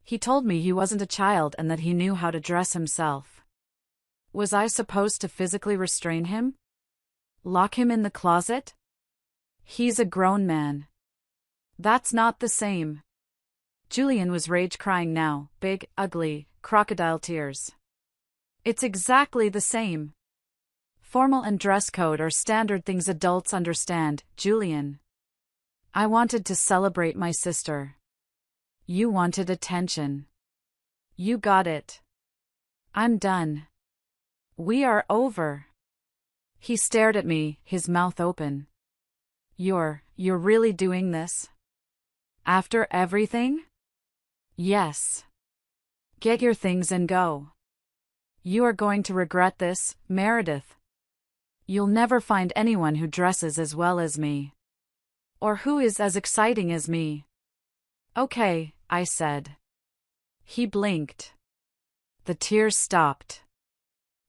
He told me he wasn't a child and that he knew how to dress himself. Was I supposed to physically restrain him? Lock him in the closet? He's a grown man. That's not the same. Julian was rage-crying now, big, ugly, crocodile tears. It's exactly the same. Formal and dress code are standard things adults understand, Julian. I wanted to celebrate my sister. You wanted attention. You got it. I'm done. We are over. He stared at me, his mouth open. You're really doing this? After everything? Yes. Get your things and go. You are going to regret this, Meredith. You'll never find anyone who dresses as well as me. Or who is as exciting as me. Okay, I said. He blinked. The tears stopped.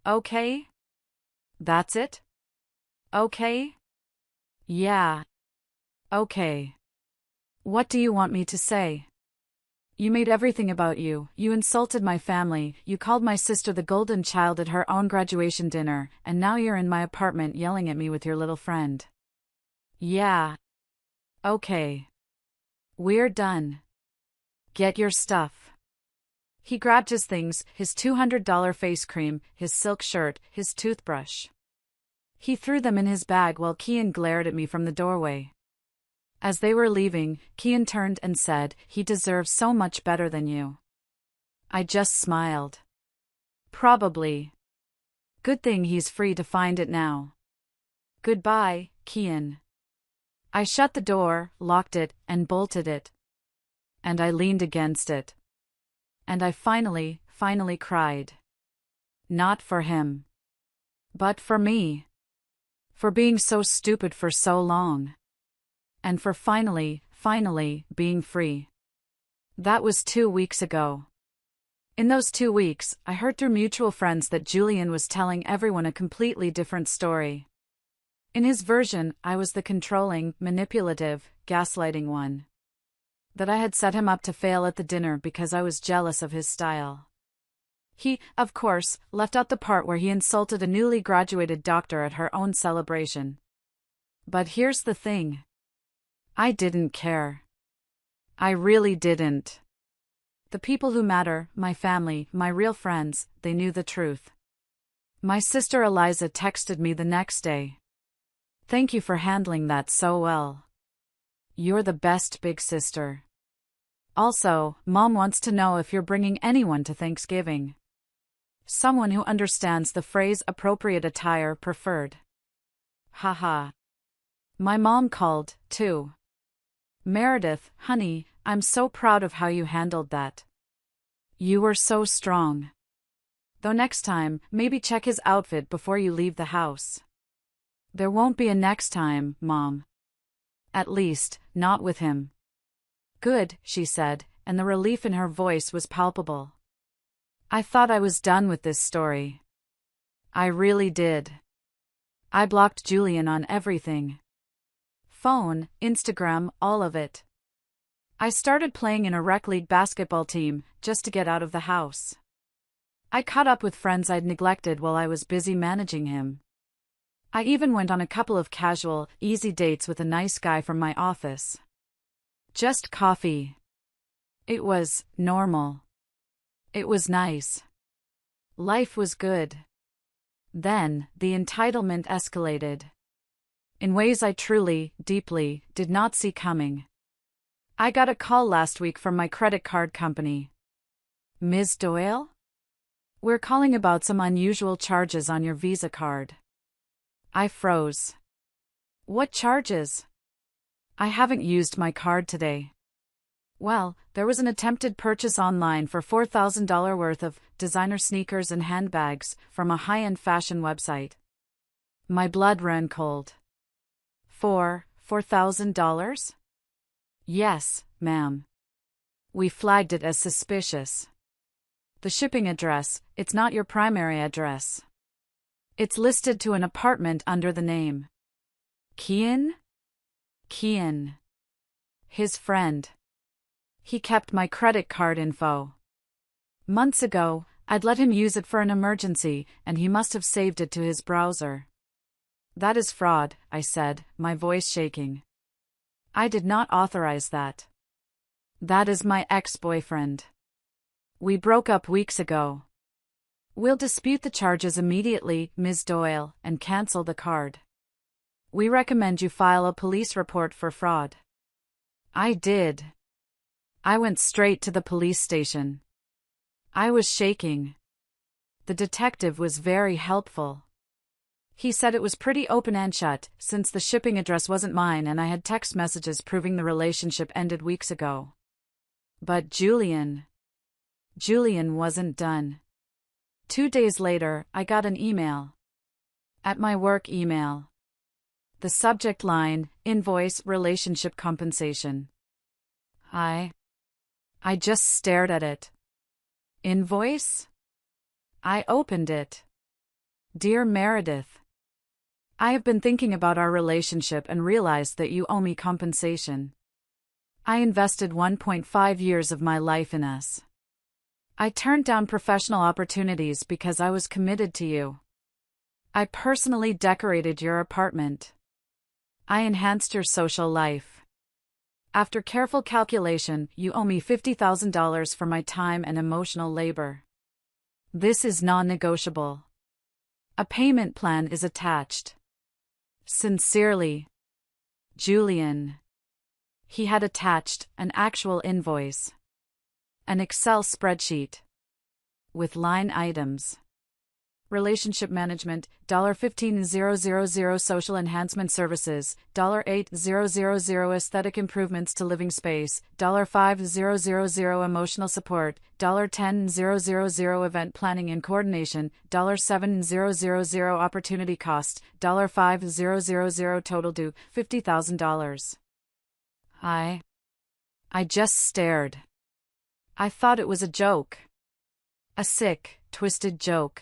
Okay? That's it? Okay? Yeah. Okay. What do you want me to say? You made everything about you. You insulted my family, you called my sister the golden child at her own graduation dinner, and now you're in my apartment yelling at me with your little friend. Yeah. Okay. We're done. Get your stuff. He grabbed his things, his $200 face cream, his silk shirt, his toothbrush. He threw them in his bag while Kian glared at me from the doorway. As they were leaving, Kian turned and said, "He deserves so much better than you." I just smiled. Probably. Good thing he's free to find it now. Goodbye, Kian. I shut the door, locked it, and bolted it. And I leaned against it. And I finally cried. Not for him. But for me. For being so stupid for so long. And for finally being free. That was 2 weeks ago. In those 2 weeks, I heard through mutual friends that Julian was telling everyone a completely different story. In his version, I was the controlling, manipulative, gaslighting one. That I had set him up to fail at the dinner because I was jealous of his style. He, of course, left out the part where he insulted a newly graduated doctor at her own celebration. But here's the thing. I didn't care. I really didn't. The people who matter, my family, my real friends, they knew the truth. My sister Eliza texted me the next day. "Thank you for handling that so well. You're the best big sister. Also, Mom wants to know if you're bringing anyone to Thanksgiving. Someone who understands the phrase appropriate attire preferred." Haha. My mom called, too. "Meredith, honey, I'm so proud of how you handled that. You were so strong. Though next time, maybe check his outfit before you leave the house." "There won't be a next time, Mom. At least, not with him." "Good," she said, and the relief in her voice was palpable. I thought I was done with this story. I really did. I blocked Julian on everything. Phone, Instagram, all of it. I started playing in a rec league basketball team, just to get out of the house. I caught up with friends I'd neglected while I was busy managing him. I even went on a couple of casual, easy dates with a nice guy from my office. Just coffee. It was normal. It was nice. Life was good. Then, the entitlement escalated. In ways I truly, deeply, did not see coming. I got a call last week from my credit card company. "Ms. Doyle? We're calling about some unusual charges on your Visa card." I froze. "What charges? I haven't used my card today." "Well, there was an attempted purchase online for $4,000 worth of designer sneakers and handbags from a high-end fashion website." My blood ran cold. $4,000? "Yes, ma'am. We flagged it as suspicious. The shipping address, it's not your primary address. It's listed to an apartment under the name Kian? Kian. His friend. He kept my credit card info. Months ago, I'd let him use it for an emergency, and he must have saved it to his browser." "That is fraud," I said, my voice shaking. "I did not authorize that. That is my ex-boyfriend. We broke up weeks ago. We'll dispute the charges immediately, Ms. Doyle, and cancel the card. We recommend you file a police report for fraud." I did. I went straight to the police station. I was shaking. The detective was very helpful. He said it was pretty open and shut, since the shipping address wasn't mine and I had text messages proving the relationship ended weeks ago. But Julian wasn't done. 2 days later, I got an email. At my work email. The subject line, invoice relationship compensation. I just stared at it. Invoice? I opened it. "Dear Meredith, I have been thinking about our relationship and realized that you owe me compensation. I invested 1.5 years of my life in us. I turned down professional opportunities because I was committed to you. I personally decorated your apartment. I enhanced your social life. After careful calculation, you owe me $50,000 for my time and emotional labor. This is non-negotiable. A payment plan is attached. Sincerely, Julian." He had attached an actual invoice. An Excel spreadsheet. With line items. Relationship management, $15,000 social enhancement services, $8,000 aesthetic improvements to living space, $5,000 emotional support, $10,000 event planning and coordination, $7,000 opportunity cost, $5,000 total due, $50,000. I just stared. I thought it was a joke. A sick, twisted joke.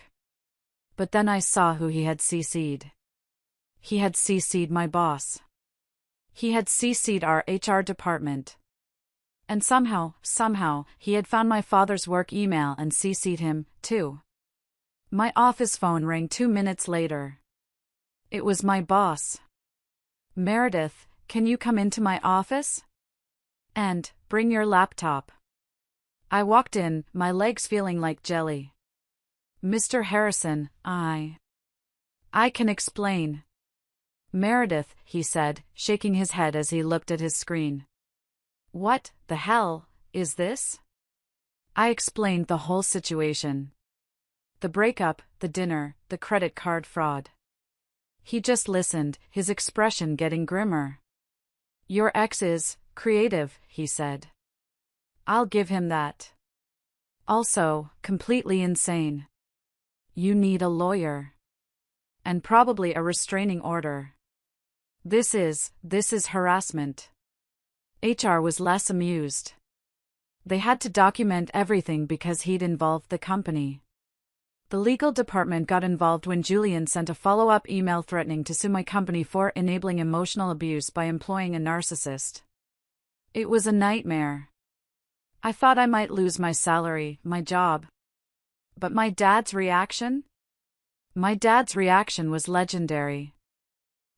But then I saw who he had CC'd. He had CC'd my boss. He had CC'd our HR department. And somehow, he had found my father's work email and CC'd him, too. My office phone rang 2 minutes later. It was my boss. "Meredith, can you come into my office? And bring your laptop." I walked in, my legs feeling like jelly. Mr. Harrison, I can explain. Meredith, he said, shaking his head as he looked at his screen. What the hell is this? I explained the whole situation. The breakup, the dinner, the credit card fraud. He just listened, his expression getting grimmer. Your ex is creative, he said. I'll give him that. Also, completely insane. You need a lawyer. And probably a restraining order. This is harassment. HR was less amused. They had to document everything because he'd involved the company. The legal department got involved when Julian sent a follow-up email threatening to sue my company for enabling emotional abuse by employing a narcissist. It was a nightmare. I thought I might lose my salary, my job. But my dad's reaction? My dad's reaction was legendary.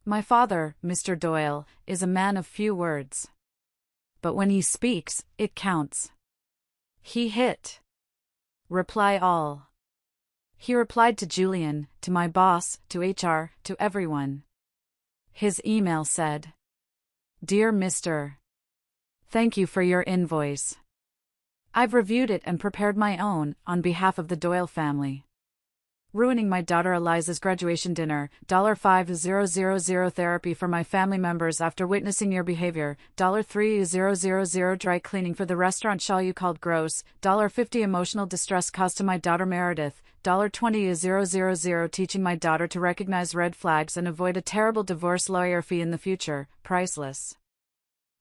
My father, Mr. Doyle, is a man of few words. But when he speaks, it counts. He hit. Reply all. He replied to Julian, to my boss, to HR, to everyone. His email said, Dear Mr. Thank you for your invoice. I've reviewed it and prepared my own, on behalf of the Doyle family. Ruining my daughter Eliza's graduation dinner, $5,000 therapy for my family members after witnessing your behavior, $3,000 dry cleaning for the restaurant shawl you called gross, $50 emotional distress caused to my daughter Meredith, $20,000 teaching my daughter to recognize red flags and avoid a terrible divorce lawyer fee in the future, priceless.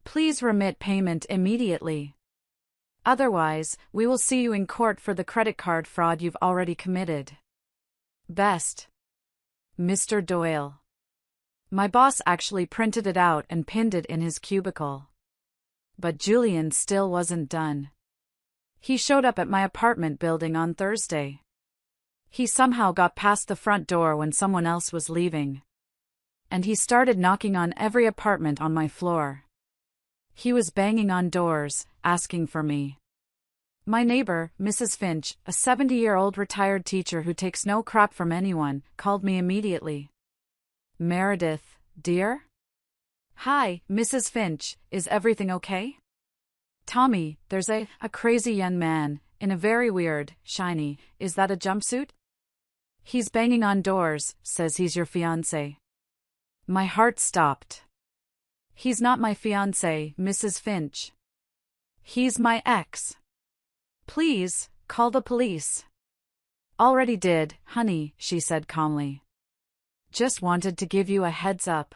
Please remit payment immediately. Otherwise, we will see you in court for the credit card fraud you've already committed. Best. Mr. Doyle. My boss actually printed it out and pinned it in his cubicle. But Julian still wasn't done. He showed up at my apartment building on Thursday. He somehow got past the front door when someone else was leaving. And he started knocking on every apartment on my floor. He was banging on doors, asking for me. My neighbor, Mrs. Finch, a 70-year-old retired teacher who takes no crap from anyone, called me immediately. Meredith, dear? Hi, Mrs. Finch, is everything okay? Tommy, there's a crazy young man, in a very weird, shiny, is that a jumpsuit? He's banging on doors, says he's your fiancé. My heart stopped. He's not my fiancé, Mrs. Finch. He's my ex. Please, call the police. Already did, honey, she said calmly. Just wanted to give you a heads up.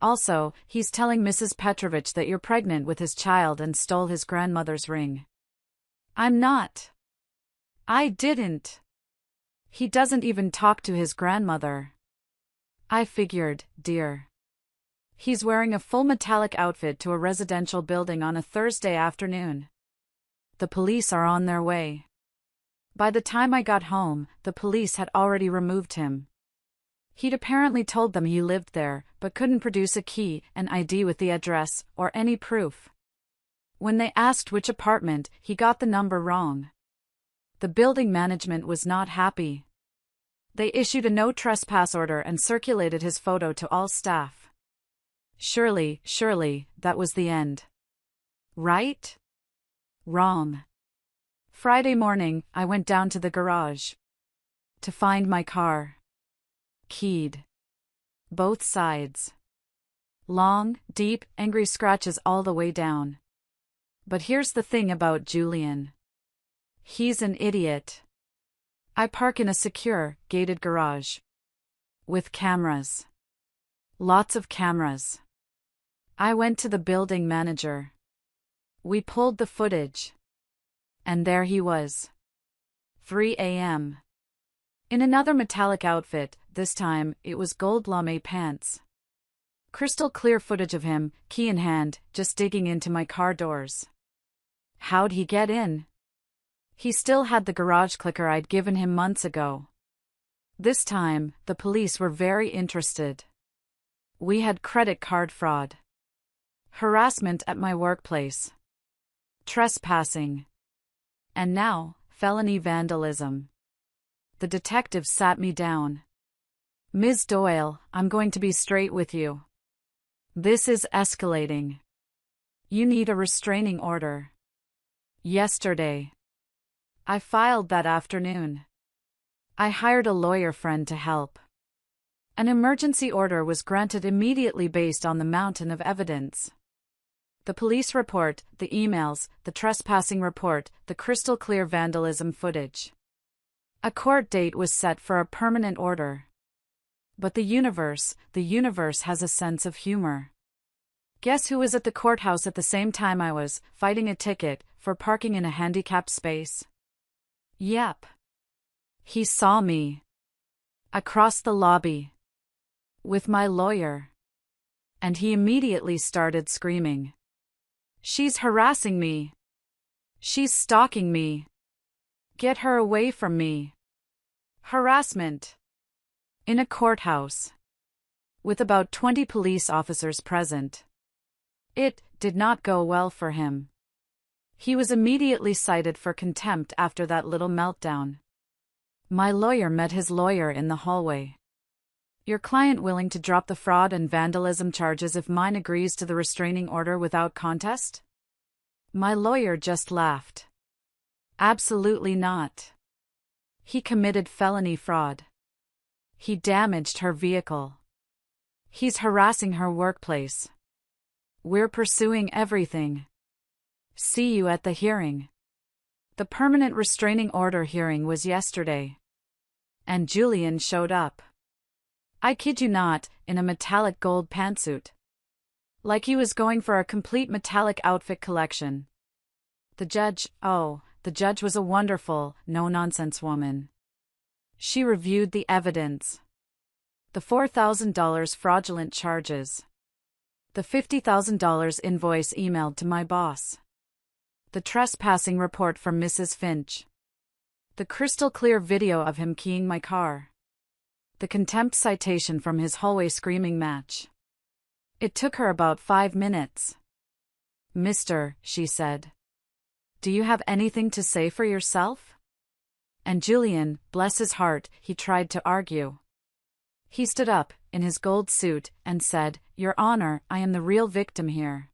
Also, he's telling Mrs. Petrovich that you're pregnant with his child and stole his grandmother's ring. I'm not. I didn't. He doesn't even talk to his grandmother. I figured, dear. He's wearing a full metallic outfit to a residential building on a Thursday afternoon. The police are on their way. By the time I got home, the police had already removed him. He'd apparently told them he lived there, but couldn't produce a key, an ID with the address, or any proof. When they asked which apartment, he got the number wrong. The building management was not happy. They issued a no trespass order and circulated his photo to all staff. Surely, that was the end. Right? Wrong. Friday morning, I went down to the garage to find my car. Keyed. Both sides. Long, deep, angry scratches all the way down. But here's the thing about Julian. He's an idiot. I park in a secure, gated garage. With cameras. Lots of cameras. I went to the building manager. We pulled the footage. And there he was. 3 a.m. In another metallic outfit, this time, it was gold lame pants. Crystal clear footage of him, key in hand, just digging into my car doors. How'd he get in? He still had the garage clicker I'd given him months ago. This time, the police were very interested. We had credit card fraud. Harassment at my workplace. Trespassing. And now, felony vandalism. The detective sat me down. Ms. Doyle, I'm going to be straight with you. This is escalating. You need a restraining order. Yesterday. I filed that afternoon. I hired a lawyer friend to help. An emergency order was granted immediately based on the mountain of evidence. The police report, the emails, the trespassing report, the crystal clear vandalism footage. A court date was set for a permanent order. But the universe has a sense of humor. Guess who was at the courthouse at the same time I was, fighting a ticket for parking in a handicapped space? Yep. He saw me. Across the lobby. With my lawyer. And he immediately started screaming. She's harassing me. She's stalking me. Get her away from me. Harassment. In a courthouse. With about 20 police officers present. It did not go well for him. He was immediately cited for contempt after that little meltdown. My lawyer met his lawyer in the hallway. Your client willing to drop the fraud and vandalism charges if mine agrees to the restraining order without contest? My lawyer just laughed. Absolutely not. He committed felony fraud. He damaged her vehicle. He's harassing her workplace. We're pursuing everything. See you at the hearing. The permanent restraining order hearing was yesterday. And Julian showed up. I kid you not, in a metallic gold pantsuit. Like he was going for a complete metallic outfit collection. The judge was a wonderful, no-nonsense woman. She reviewed the evidence. The $4,000 fraudulent charges. The $50,000 invoice emailed to my boss. The trespassing report from Mrs. Finch. The crystal clear video of him keying my car. The contempt citation from his hallway screaming match. It took her about 5 minutes. Mister, she said. Do you have anything to say for yourself? And Julian, bless his heart, he tried to argue. He stood up, in his gold suit, and said, Your Honor, I am the real victim here.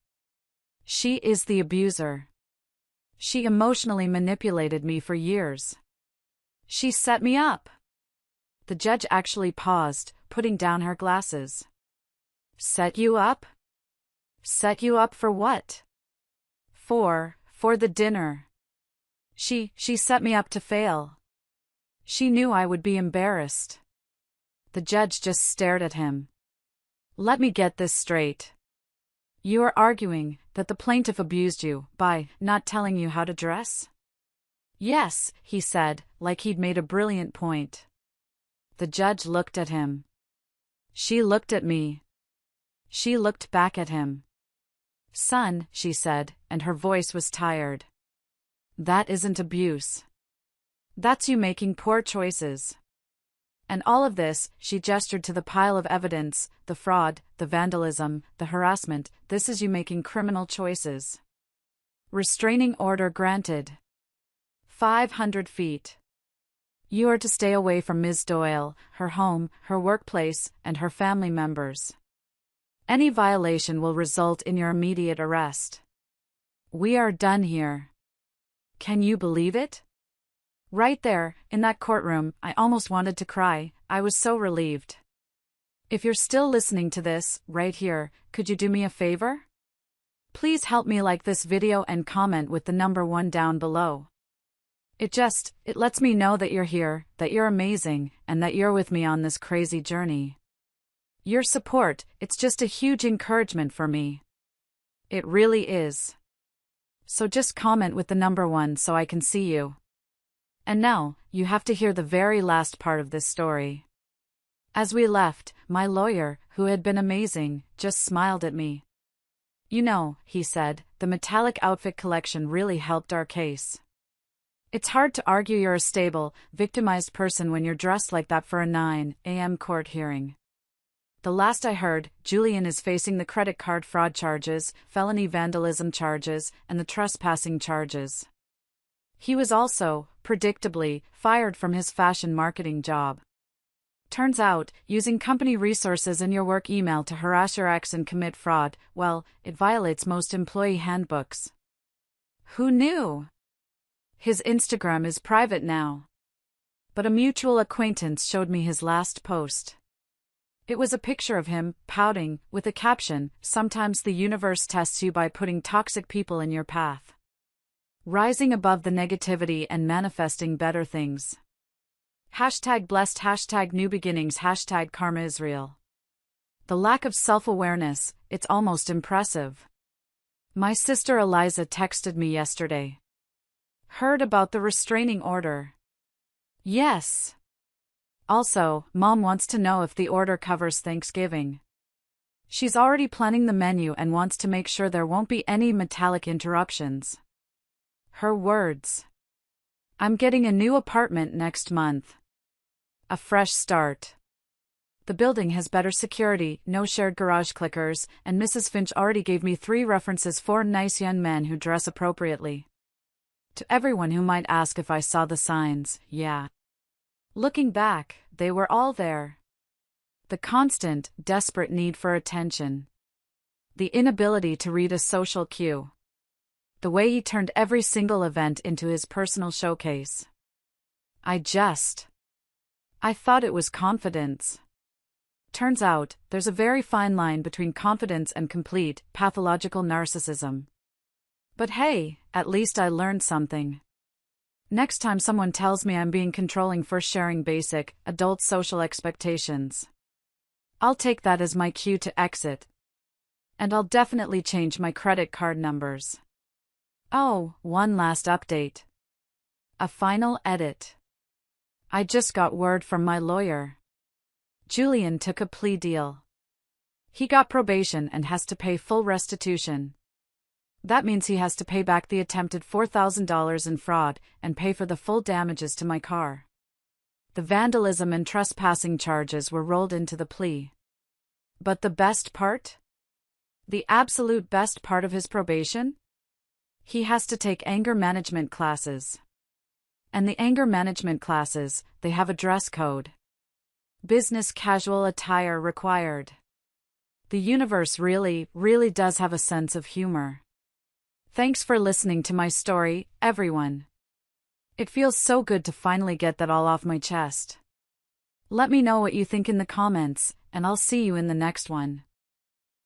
She is the abuser. She emotionally manipulated me for years. She set me up. The judge actually paused, putting down her glasses. Set you up? Set you up for what? For the dinner. She set me up to fail. She knew I would be embarrassed. The judge just stared at him. Let me get this straight. You are arguing that the plaintiff abused you by not telling you how to dress? Yes, he said, like he'd made a brilliant point. The judge looked at him. She looked at me. She looked back at him. Son, she said, and her voice was tired. That isn't abuse. That's you making poor choices. And all of this, she gestured to the pile of evidence, the fraud, the vandalism, the harassment, this is you making criminal choices. Restraining order granted. 500 feet. You are to stay away from Ms. Doyle, her home, her workplace, and her family members. Any violation will result in your immediate arrest. We are done here. Can you believe it? Right there, in that courtroom, I almost wanted to cry, I was so relieved. If you're still listening to this, right here, could you do me a favor? Please help me like this video and comment with the number 1 down below. It lets me know that you're here, that you're amazing, and that you're with me on this crazy journey. Your support, it's just a huge encouragement for me. It really is. So just comment with the number 1 so I can see you. And now, you have to hear the very last part of this story. As we left, my lawyer, who had been amazing, just smiled at me. You know, he said, the metallic outfit collection really helped our case. It's hard to argue you're a stable, victimized person when you're dressed like that for a 9 a.m. court hearing. The last I heard, Julian is facing the credit card fraud charges, felony vandalism charges, and the trespassing charges. He was also, predictably, fired from his fashion marketing job. Turns out, using company resources in your work email to harass your ex and commit fraud, well, it violates most employee handbooks. Who knew? His Instagram is private now. But a mutual acquaintance showed me his last post. It was a picture of him, pouting, with a caption, "Sometimes the universe tests you by putting toxic people in your path. Rising above the negativity and manifesting better things. #blessed, #new beginnings, #karma Israel." The lack of self-awareness, it's almost impressive. My sister Eliza texted me yesterday. Heard about the restraining order? Yes. Also, Mom wants to know if the order covers Thanksgiving. She's already planning the menu and wants to make sure there won't be any metallic interruptions. Her words. I'm getting a new apartment next month. A fresh start. The building has better security, no shared garage clickers, and Mrs. Finch already gave me 3 references for nice young men who dress appropriately. To everyone who might ask if I saw the signs, yeah. Looking back, they were all there. The constant, desperate need for attention. The inability to read a social cue. The way he turned every single event into his personal showcase. I thought it was confidence. Turns out, there's a very fine line between confidence and complete, pathological narcissism. But hey, at least I learned something. Next time someone tells me I'm being controlling for sharing basic, adult social expectations, I'll take that as my cue to exit. And I'll definitely change my credit card numbers. Oh, one last update. A final edit. I just got word from my lawyer. Julian took a plea deal. He got probation and has to pay full restitution. That means he has to pay back the attempted $4,000 in fraud and pay for the full damages to my car. The vandalism and trespassing charges were rolled into the plea. But the best part? The absolute best part of his probation? He has to take anger management classes. And the anger management classes, they have a dress code. Business casual attire required. The universe really, really does have a sense of humor. Thanks for listening to my story, everyone. It feels so good to finally get that all off my chest. Let me know what you think in the comments, and I'll see you in the next one.